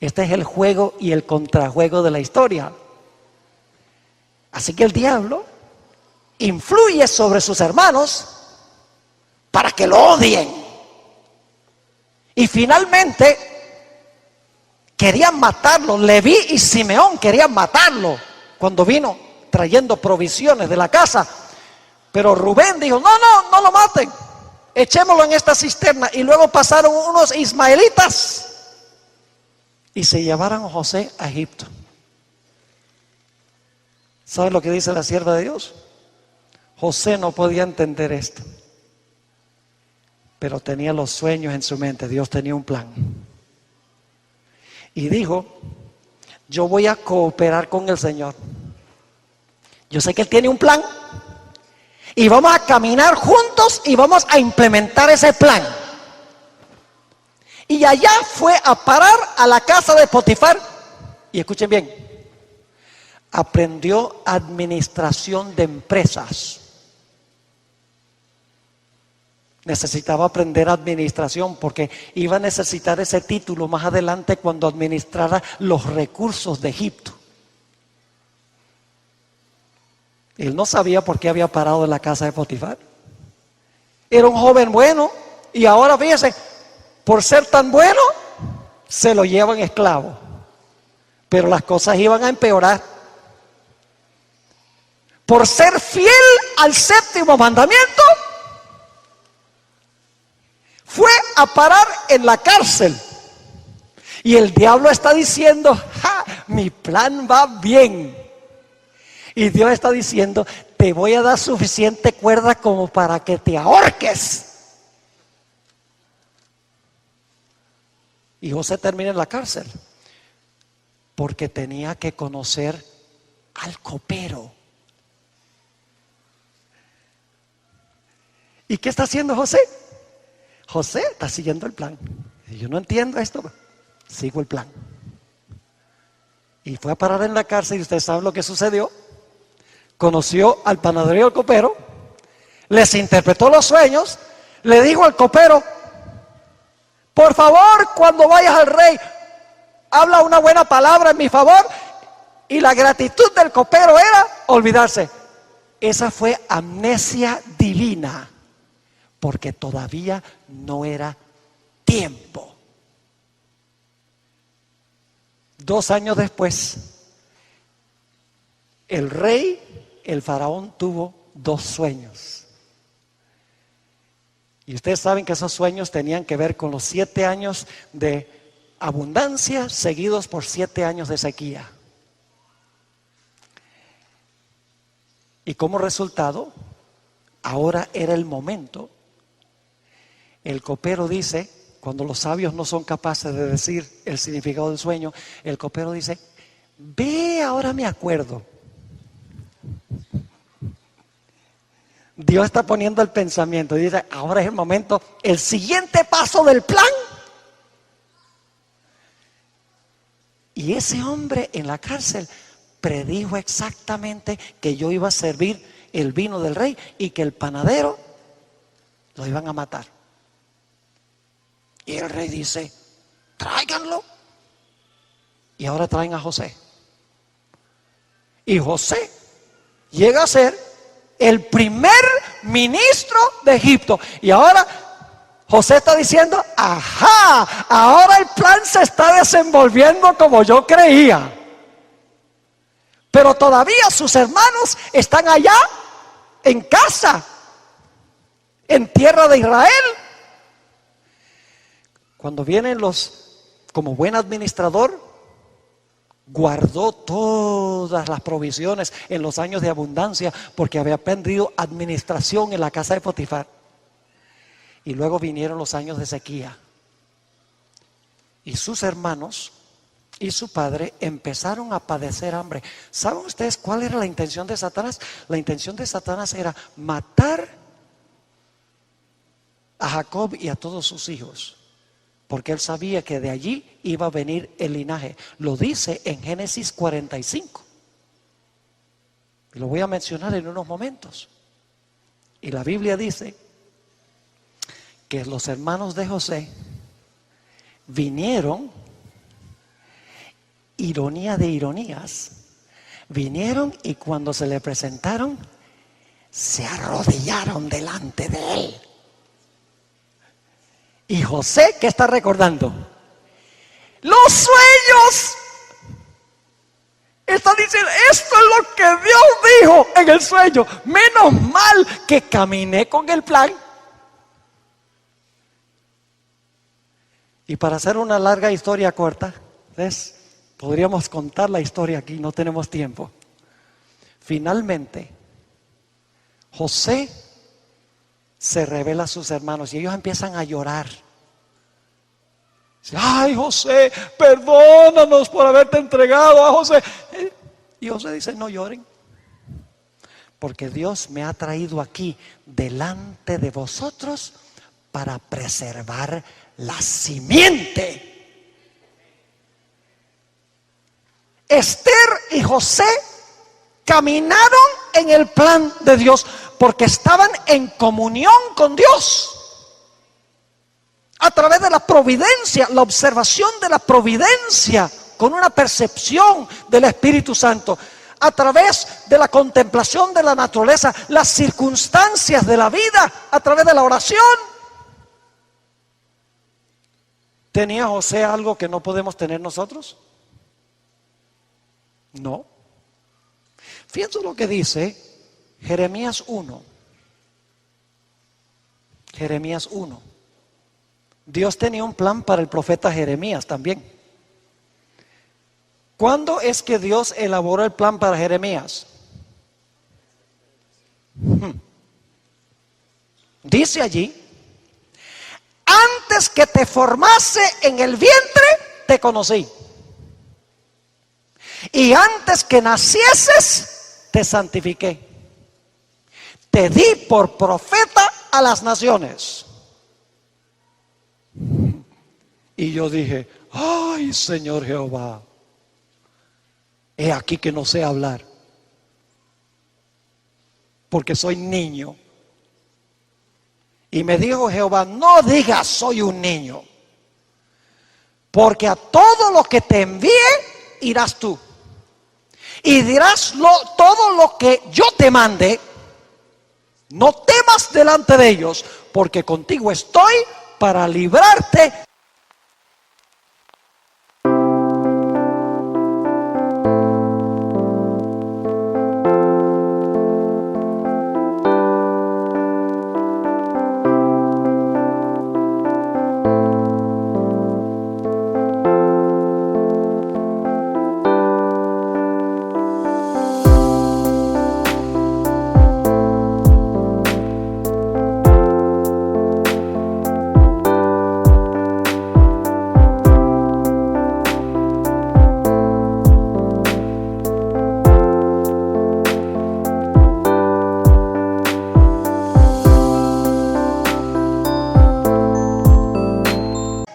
Este es el juego y el contrajuego de la historia. Así que el diablo influye sobre sus hermanos para que lo odien. Y finalmente querían matarlo. Leví y Simeón querían matarlo cuando vino trayendo provisiones de la casa. Pero Rubén dijo: no lo maten, echémoslo en esta cisterna. Y luego pasaron unos ismaelitas y se llevaron a José a Egipto. ¿Sabe lo que dice la sierva de Dios? José no podía entender esto, pero tenía los sueños en su mente. Dios tenía un plan. Y dijo: yo voy a cooperar con el Señor. Yo sé que Él tiene un plan. Y vamos a caminar juntos y vamos a implementar ese plan. Y allá fue a parar a la casa de Potifar. Y escuchen bien. Aprendió administración de empresas. Necesitaba aprender administración porque iba a necesitar ese título más adelante cuando administrara los recursos de Egipto. Él no sabía por qué había parado en la casa de Potifar. Era un joven bueno y ahora fíjese, por ser tan bueno, se lo llevan esclavo. Pero las cosas iban a empeorar. Por ser fiel al séptimo mandamiento, fue a parar en la cárcel. Y el diablo está diciendo, ¡ja! Mi plan va bien. Y Dios está diciendo, te voy a dar suficiente cuerda como para que te ahorques. Y José termina en la cárcel porque tenía que conocer al copero. ¿Y qué está haciendo José? José está siguiendo el plan. Yo no entiendo esto, sigo el plan. Y fue a parar en la cárcel y ustedes saben lo que sucedió. Conoció al panadero y al copero, les interpretó los sueños, le dijo al copero, por favor, cuando vayas al rey, habla una buena palabra en mi favor. Y la gratitud del copero era olvidarse. Esa fue amnesia divina, porque todavía no era tiempo. 2 años después, el rey, el faraón, tuvo 2 sueños. Y ustedes saben que esos sueños tenían que ver con los 7 años de abundancia seguidos por 7 años de sequía. Y como resultado, ahora era el momento. El copero dice, cuando los sabios no son capaces de decir el significado del sueño, el copero dice, ve, ahora me acuerdo. Dios está poniendo el pensamiento y dice, ahora es el momento, el siguiente paso del plan. Y ese hombre en la cárcel predijo exactamente que yo iba a servir el vino del rey y que el panadero lo iban a matar. Y el rey dice, tráiganlo. Y ahora traen a José. Y José llega a ser el primer ministro de Egipto. Y ahora José está diciendo, ajá, ahora el plan se está desenvolviendo como yo creía. Pero todavía sus hermanos están allá en casa, en tierra de Israel. Cuando vienen como buen administrador, guardó todas las provisiones en los años de abundancia porque había aprendido administración en la casa de Potifar. Y luego vinieron los años de sequía. Y sus hermanos y su padre empezaron a padecer hambre. ¿Saben ustedes cuál era la intención de Satanás? La intención de Satanás era matar a Jacob y a todos sus hijos, porque él sabía que de allí iba a venir el linaje. Lo dice en Génesis 45. Y lo voy a mencionar en unos momentos. Y la Biblia dice que los hermanos de José vinieron, ironía de ironías, vinieron y cuando se le presentaron, se arrodillaron delante de él. Y José, ¿qué está recordando? Los sueños. Está diciendo, esto es lo que Dios dijo en el sueño. Menos mal que caminé con el plan. Y para hacer una larga historia corta, ¿ves? Podríamos contar la historia aquí, no tenemos tiempo. Finalmente, José se revela a sus hermanos y ellos empiezan a llorar. Ay, José, perdónanos por haberte entregado a José. Y José dice, no lloren, porque Dios me ha traído aquí delante de vosotros para preservar la simiente. Esther y José caminaron en el plan de Dios porque estaban en comunión con Dios a través de la providencia, la observación de la providencia con una percepción del Espíritu Santo. a través de la contemplación de la naturaleza, las circunstancias de la vida, a través de la oración. ¿Tenía José algo que no podemos tener nosotros? No. Fíjense lo que dice Jeremías 1. Jeremías 1. Dios tenía un plan para el profeta Jeremías también. ¿Cuándo es que Dios elaboró el plan para Jeremías? Dice allí: antes que te formase en el vientre, te conocí. Y antes que nacieses, te santifiqué. Te di por profeta a las naciones. Y yo dije: ay, Señor Jehová, he aquí que no sé hablar, porque soy niño. Y me dijo Jehová: no digas soy un niño, porque a todo lo que te envíe irás tú, y dirás todo lo que yo te mande. No temas delante de ellos, porque contigo estoy para librarte.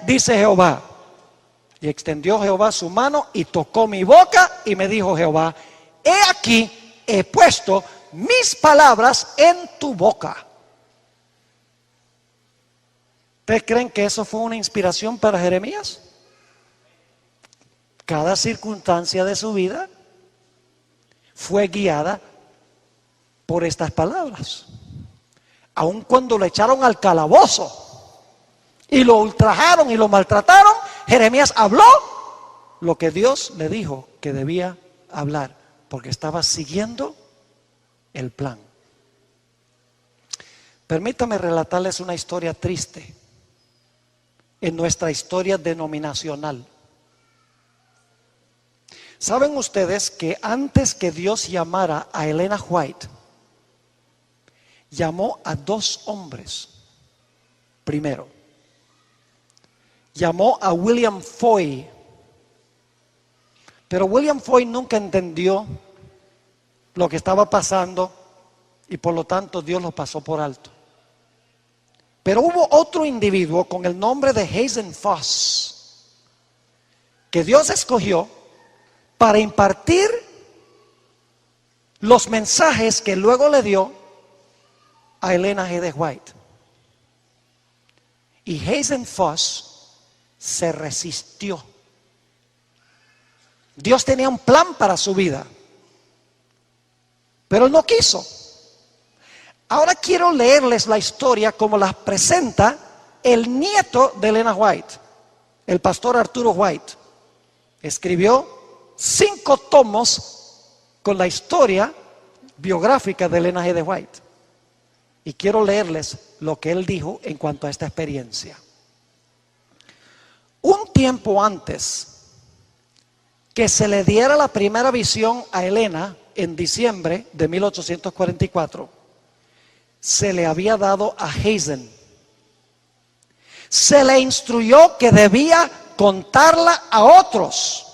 Dice Jehová, y extendió Jehová su mano y tocó mi boca, y me dijo Jehová: he aquí, he puesto mis palabras en tu boca. ¿Ustedes creen que eso fue una inspiración para Jeremías? Cada circunstancia de su vida fue guiada por estas palabras. Aun cuando lo echaron al calabozo y lo ultrajaron y lo maltrataron, Jeremías habló lo que Dios le dijo que debía hablar, porque estaba siguiendo el plan. Permítame relatarles una historia triste en nuestra historia denominacional. ¿Saben ustedes que antes que Dios llamara a Elena White, llamó a 2 hombres? Primero, llamó a William Foy, pero William Foy nunca entendió lo que estaba pasando y por lo tanto Dios lo pasó por alto. Pero hubo otro individuo con el nombre de Hazen Foss que Dios escogió para impartir los mensajes que luego le dio a Elena G. White. Y Hazen Foss se resistió. Dios tenía un plan para su vida, pero él no quiso. Ahora quiero leerles la historia como la presenta el nieto de Elena White, el pastor Arturo White. Escribió 5 tomos con la historia biográfica de Elena G. White. Y quiero leerles lo que él dijo en cuanto a esta experiencia. Un tiempo antes que se le diera la primera visión a Elena, en diciembre de 1844, se le había dado a Hazen. Se le instruyó que debía contarla a otros,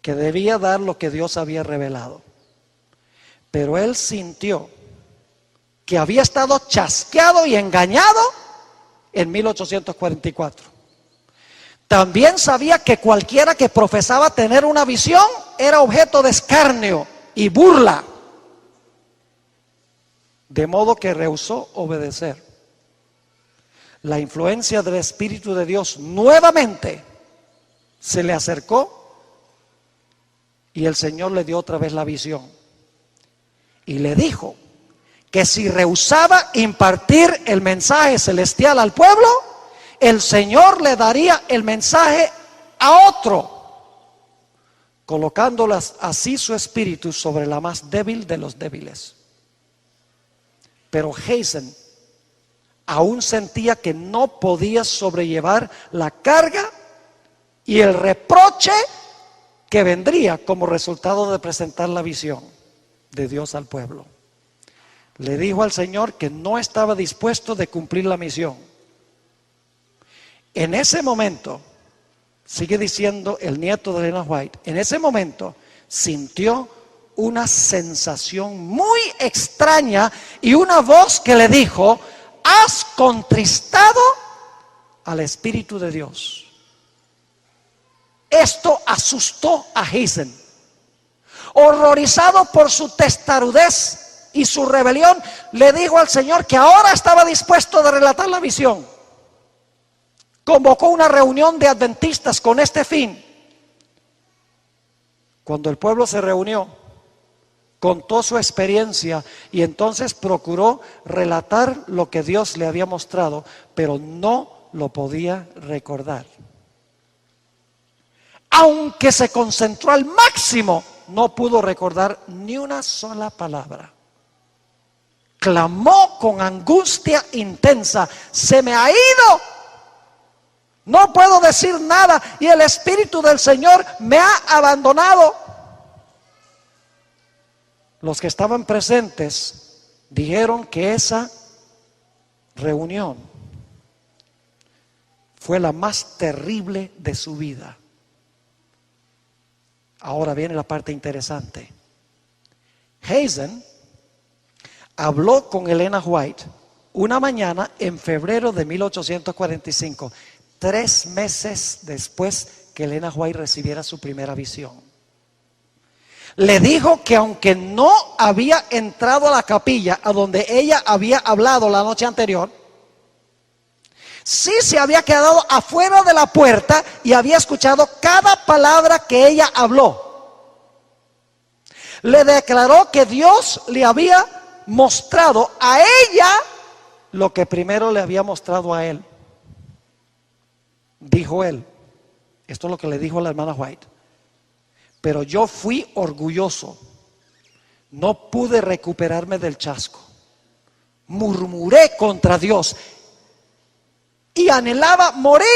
que debía dar lo que Dios había revelado. Pero él sintió que había estado chasqueado y engañado en 1844. También sabía que cualquiera que profesaba tener una visión era objeto de escarnio y burla, de modo que rehusó obedecer. La influencia del Espíritu de Dios nuevamente se le acercó Y el Señor le dio otra vez la visión. Y le dijo que si rehusaba impartir el mensaje celestial al pueblo, el Señor le daría el mensaje a otro, colocándolas así su espíritu sobre la más débil de los débiles. Pero Hazen aún sentía que no podía sobrellevar la carga y el reproche que vendría como resultado de presentar la visión de Dios al pueblo. Le dijo al Señor que no estaba dispuesto de cumplir la misión. En ese momento, sigue diciendo el nieto de Elena White, en ese momento sintió una sensación muy extraña y una voz que le dijo: has contristado al Espíritu de Dios. Esto asustó a Hazen. Horrorizado por su testarudez y su rebelión, le dijo al Señor que ahora estaba dispuesto a relatar la visión. Convocó una reunión de adventistas con este fin. Cuando el pueblo se reunió, contó su experiencia y entonces procuró relatar lo que Dios le había mostrado, pero no lo podía recordar. Aunque se concentró al máximo, no pudo recordar ni una sola palabra. Clamó con angustia intensa: se me ha ido, no puedo decir nada y el Espíritu del Señor me ha abandonado. Los que estaban presentes dijeron que esa reunión fue la más terrible de su vida. Ahora viene la parte interesante. Hazen habló con Elena White una mañana en febrero de 1845, 3 meses después que Elena White recibiera su primera visión. Le dijo que aunque no había entrado a la capilla a donde ella había hablado la noche anterior, sí se había quedado afuera de la puerta y había escuchado cada palabra que ella habló. Le declaró que Dios le había mostrado a ella lo que primero le había mostrado a él. Dijo él, esto es lo que le dijo a la hermana White: pero yo fui orgulloso, no pude recuperarme del chasco, murmuré contra Dios y anhelaba morir.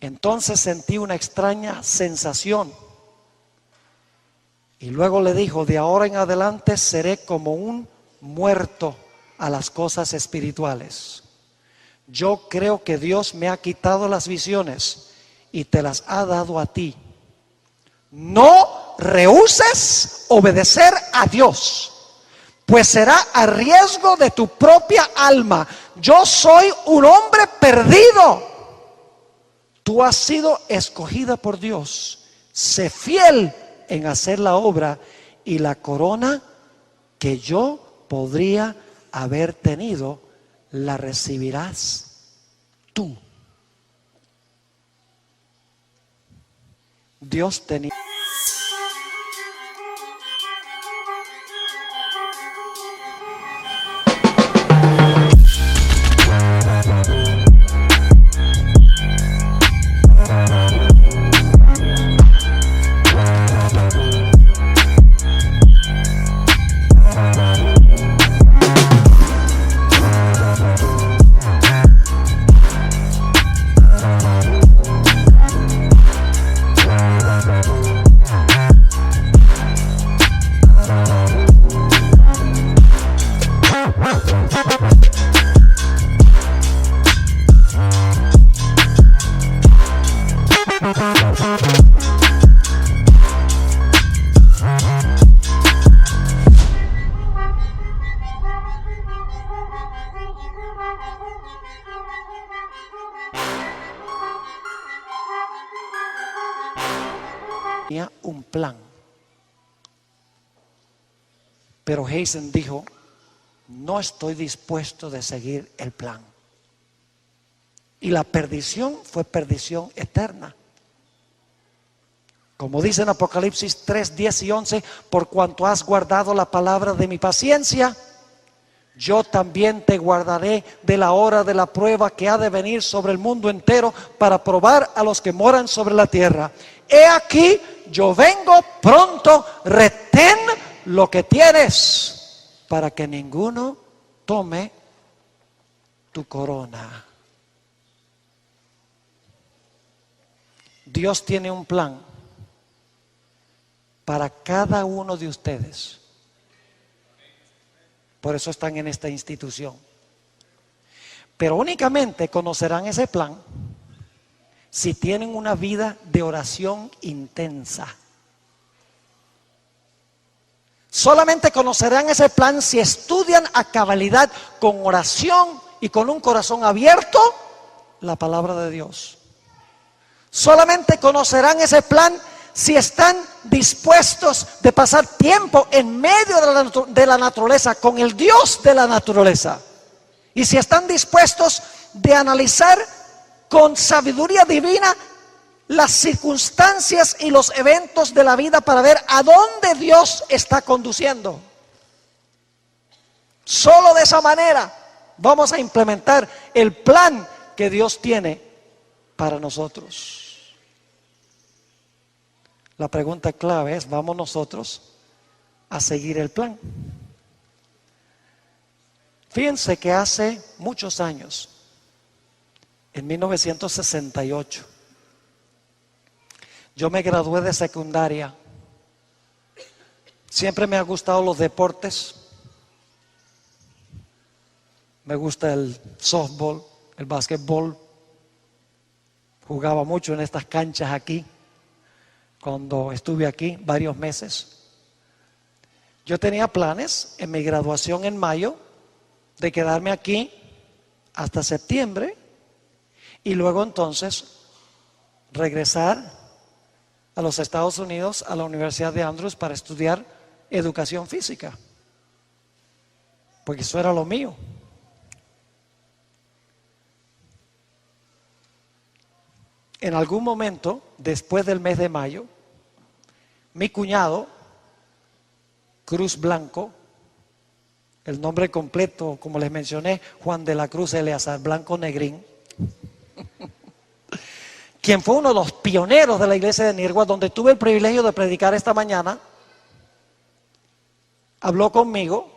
Entonces sentí una extraña sensación y luego le dijo: de ahora en adelante seré como un muerto a las cosas espirituales. Yo creo que Dios me ha quitado las visiones y te las ha dado a ti. No rehúses obedecer a Dios, pues será a riesgo de tu propia alma. Yo soy un hombre perdido. Tú has sido escogida por Dios. Sé fiel en hacer la obra y la corona que yo podría haber tenido la recibirás tú. Dios tenía un plan. Pero Hazen dijo: no estoy dispuesto de seguir el plan. Y la perdición fue perdición eterna. Como dice en Apocalipsis 3, 10 y 11, por cuanto has guardado la palabra de mi paciencia, yo también te guardaré de la hora de la prueba que ha de venir sobre el mundo entero para probar a los que moran sobre la tierra. He aquí, yo vengo pronto, retén lo que tienes para que ninguno tome tu corona. Dios tiene un plan para cada uno de ustedes. Por eso están en esta institución. Pero únicamente conocerán ese plan si tienen una vida de oración intensa. Solamente conocerán ese plan si estudian a cabalidad con oración y con un corazón abierto la palabra de Dios. Solamente conocerán ese plan si están dispuestos de pasar tiempo en medio de la naturaleza con el Dios de la naturaleza. Y si están dispuestos de analizar con sabiduría divina las circunstancias y los eventos de la vida para ver a dónde Dios está conduciendo. Solo de esa manera vamos a implementar el plan que Dios tiene para nosotros. La pregunta clave es, ¿vamos nosotros a seguir el plan? Fíjense que hace muchos años, en 1968, yo me gradué de secundaria. Siempre me han gustado los deportes. Me gusta el softball, el básquetbol. Jugaba mucho en estas canchas aquí, cuando estuve aquí varios meses. Yo tenía planes en mi graduación en mayo de quedarme aquí hasta septiembre y luego entonces regresar a los Estados Unidos, a la Universidad de Andrews, para estudiar educación física, porque eso era lo mío. En algún momento, después del mes de mayo, mi cuñado, Cruz Blanco, el nombre completo, como les mencioné, Juan de la Cruz Eleazar Blanco Negrín, quien fue uno de los pioneros de la iglesia de Nirgua, donde tuve el privilegio de predicar esta mañana, habló conmigo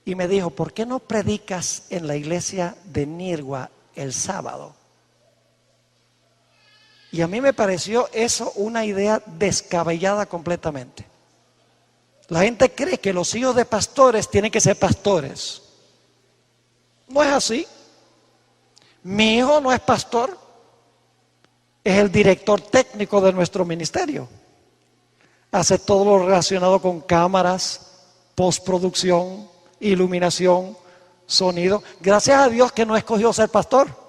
y me dijo, ¿por qué no predicas en la iglesia de Nirgua el sábado? Y a mí me pareció eso una idea descabellada completamente. La gente cree que los hijos de pastores tienen que ser pastores. No es así. Mi hijo no es pastor, es el director técnico de nuestro ministerio. Hace todo lo relacionado con cámaras, postproducción, iluminación, sonido. Gracias a Dios que no escogió ser pastor.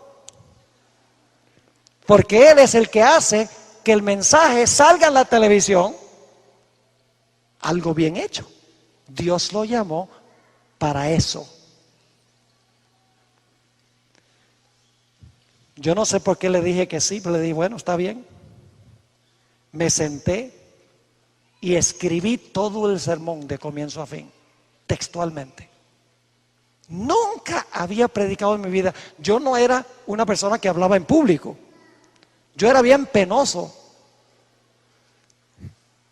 Porque Él es el que hace que el mensaje salga en la televisión, algo bien hecho. Dios lo llamó para eso. Yo no sé por qué le dije que sí, pero le dije, bueno, está bien. Me senté y escribí todo el sermón de comienzo a fin, textualmente. Nunca había predicado en mi vida. Yo no era una persona que hablaba en público. Yo era bien penoso.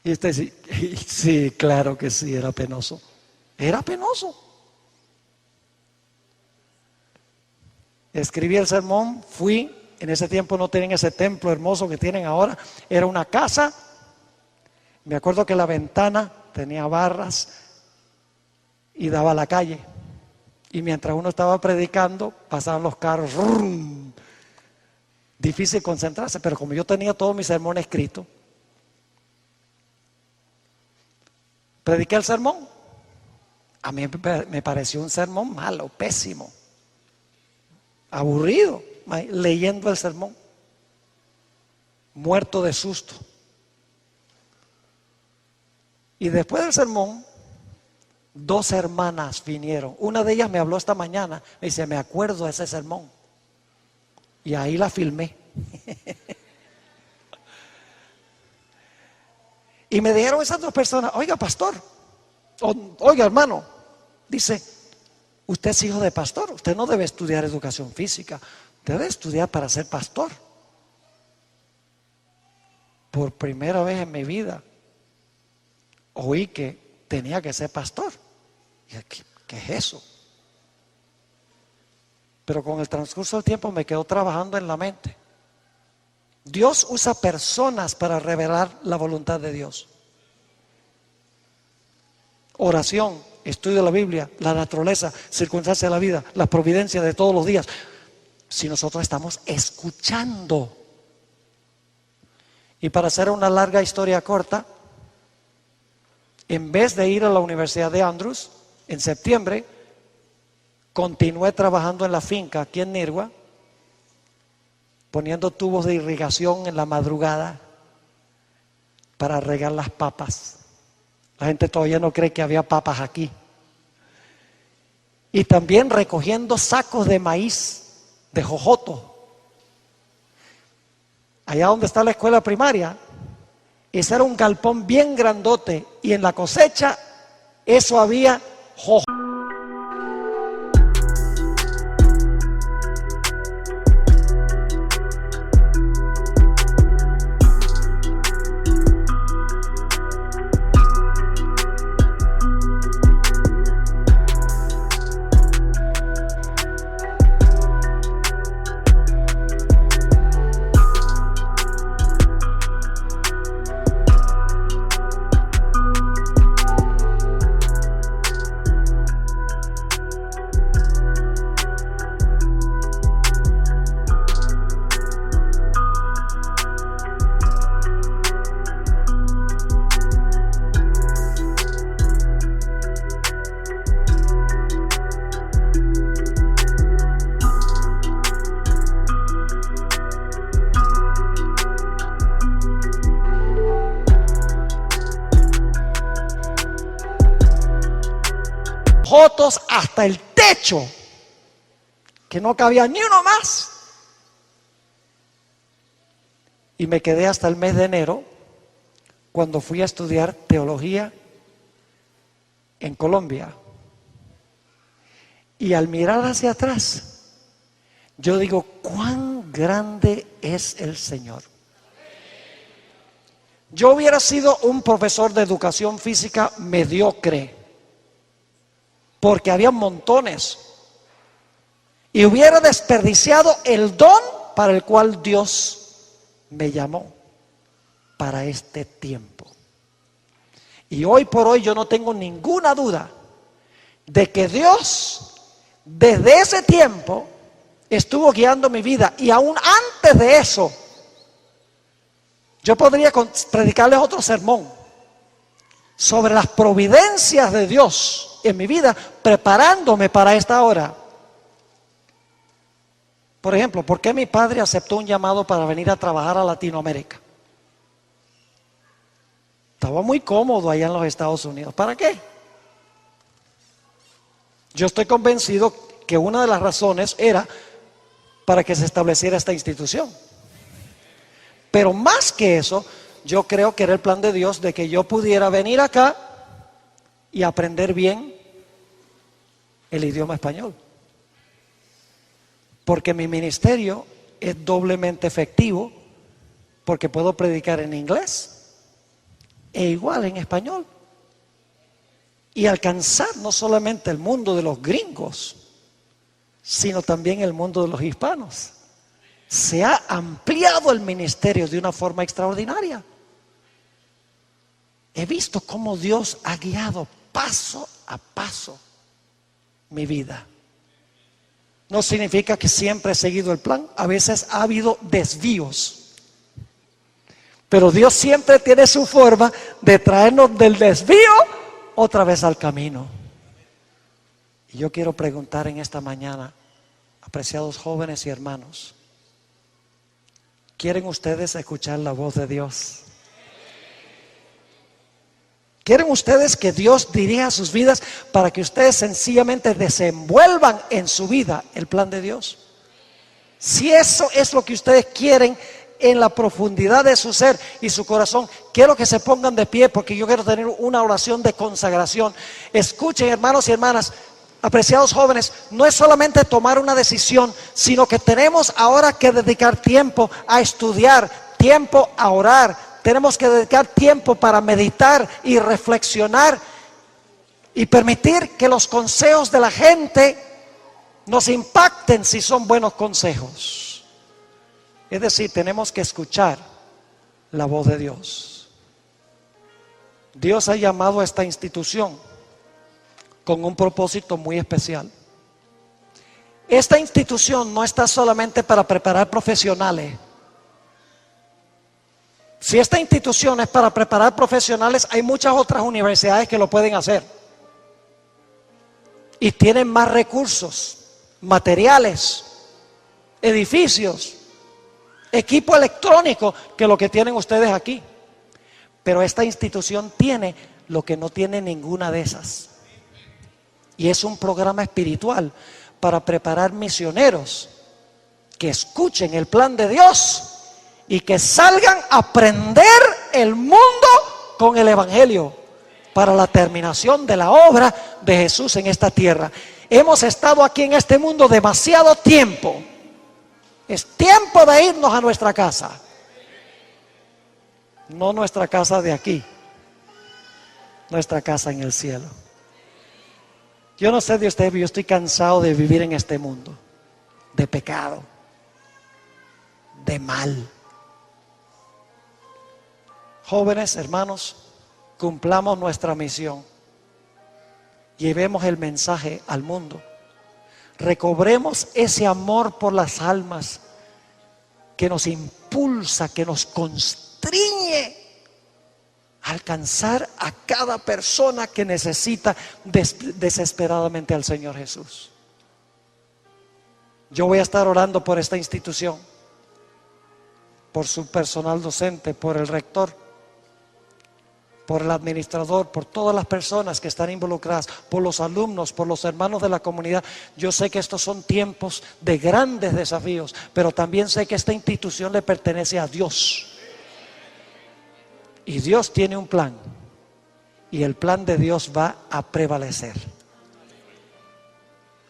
Y usted sí, sí, claro que sí, era penoso. Era penoso. Escribí el sermón, fui. En ese tiempo no tenían ese templo hermoso que tienen ahora. Era una casa. Me acuerdo que la ventana tenía barras y daba a la calle. Y mientras uno estaba predicando, pasaban los carros. ¡Rum! Difícil concentrarse, pero como yo tenía todo mi sermón escrito, prediqué el sermón. A mí me pareció un sermón malo, pésimo, aburrido, leyendo el sermón, muerto de susto. Y después del sermón, 2 hermanas vinieron. Una de ellas me habló esta mañana, me dice, me acuerdo de ese sermón. Y ahí la filmé. Y me dijeron esas dos personas, oiga pastor, oiga hermano, dice, usted es hijo de pastor, usted no debe estudiar educación física, debe estudiar para ser pastor. Por primera vez en mi vida oí que tenía que ser pastor. Y dije, ¿qué es eso? Pero con el transcurso del tiempo me quedó trabajando en la mente. Dios usa personas para revelar la voluntad de Dios. Oración, estudio de la Biblia, la naturaleza, circunstancias de la vida, las providencias de todos los días. Si nosotros estamos escuchando. Y para hacer una larga historia corta, en vez de ir a la Universidad de Andrews, en septiembre, continué trabajando en la finca aquí en Nirgua, poniendo tubos de irrigación en la madrugada para regar las papas. La gente todavía no cree que había papas aquí. Y también recogiendo sacos de maíz, de jojoto. Allá donde está la escuela primaria, ese era un galpón bien grandote y en la cosecha, eso había jojoto. Jotos hasta el techo, que no cabía ni uno más. Y me quedé hasta el mes de enero, cuando fui a estudiar teología en Colombia. Y al mirar hacia atrás, yo digo, cuán grande es el Señor. Yo hubiera sido un profesor de educación física mediocre, porque había montones, y hubiera desperdiciado el don para el cual Dios me llamó para este tiempo. Y hoy por hoy yo no tengo ninguna duda de que Dios desde ese tiempo estuvo guiando mi vida, y aún antes de eso yo podría predicarles otro sermón sobre las providencias de Dios en mi vida, preparándome para esta hora. Por ejemplo, ¿por qué mi padre aceptó un llamado para venir a trabajar a Latinoamérica? Estaba muy cómodo allá en los Estados Unidos. ¿Para qué? Yo estoy convencido que una de las razones era para que se estableciera esta institución. Pero más que eso, yo creo que era el plan de Dios de que yo pudiera venir acá y aprender bien el idioma español. Porque mi ministerio es doblemente efectivo, porque puedo predicar en inglés e igual en español. Y alcanzar no solamente el mundo de los gringos, sino también el mundo de los hispanos. Se ha ampliado el ministerio de una forma extraordinaria. He visto cómo Dios ha guiado paso a paso mi vida. No significa que siempre he seguido el plan. A veces ha habido desvíos. Pero Dios siempre tiene su forma de traernos del desvío otra vez al camino. Y yo quiero preguntar en esta mañana, apreciados jóvenes y hermanos, ¿quieren ustedes escuchar la voz de Dios? ¿Quieren ustedes que Dios dirija sus vidas para que ustedes sencillamente desenvuelvan en su vida el plan de Dios? Si eso es lo que ustedes quieren, en la profundidad de su ser y su corazón. Quiero que se pongan de pie porque yo quiero tener una oración de consagración. Escuchen, hermanos y hermanas, apreciados jóvenes, no es solamente tomar una decisión, sino que tenemos ahora que dedicar tiempo a estudiar, tiempo a orar. Tenemos que dedicar tiempo para meditar y reflexionar y permitir que los consejos de la gente nos impacten si son buenos consejos. Es decir, tenemos que escuchar la voz de Dios. Dios ha llamado a esta institución con un propósito muy especial. Esta institución no está solamente para preparar profesionales. Si esta institución es para preparar profesionales, hay muchas otras universidades que lo pueden hacer. Y tienen más recursos, materiales, edificios, equipo electrónico que lo que tienen ustedes aquí. Pero esta institución tiene lo que no tiene ninguna de esas. Y es un programa espiritual para preparar misioneros que escuchen el plan de Dios y que salgan a prender el mundo con el evangelio para la terminación de la obra de Jesús en esta tierra. Hemos estado aquí en este mundo demasiado tiempo. Es tiempo de irnos a nuestra casa. No nuestra casa de aquí, nuestra casa en el cielo. Yo no sé de ustedes, pero yo estoy cansado de vivir en este mundo, de pecado, de mal. Jóvenes, hermanos, cumplamos nuestra misión. Llevemos el mensaje al mundo. Recobremos ese amor por las almas que nos impulsa, que nos constriñe a alcanzar a cada persona que necesita desesperadamente al Señor Jesús. Yo voy a estar orando por esta institución, por su personal docente, por el rector, por el administrador, por todas las personas que están involucradas, por los alumnos, por los hermanos de la comunidad. Yo sé que estos son tiempos de grandes desafíos, pero también sé que esta institución le pertenece a Dios. Y Dios tiene un plan, y el plan de Dios va a prevalecer.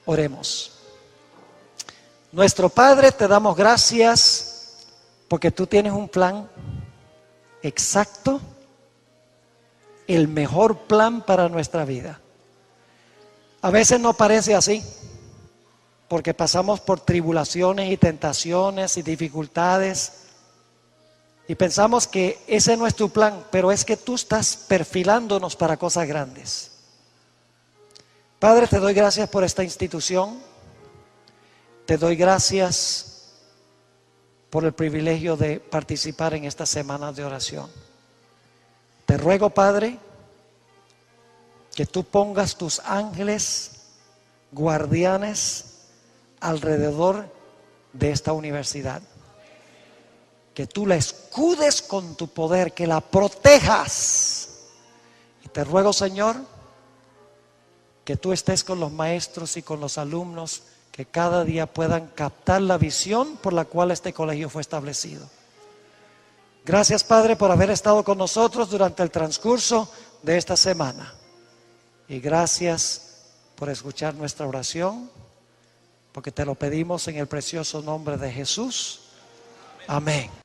Oremos. Nuestro Padre, te damos gracias porque tú tienes un plan exacto, el mejor plan para nuestra vida. A veces no parece así, porque pasamos por tribulaciones y tentaciones y dificultades y pensamos que ese no es tu plan, pero es que tú estás perfilándonos para cosas grandes. Padre, te doy gracias por esta institución, te doy gracias por el privilegio de participar en esta semana de oración. Te ruego, Padre, que tú pongas tus ángeles guardianes alrededor de esta universidad. Que tú la escudes con tu poder, que la protejas. Y te ruego, Señor, que tú estés con los maestros y con los alumnos, que cada día puedan captar la visión por la cual este colegio fue establecido. Gracias, Padre, por haber estado con nosotros durante el transcurso de esta semana. Y gracias por escuchar nuestra oración, porque te lo pedimos en el precioso nombre de Jesús. Amén.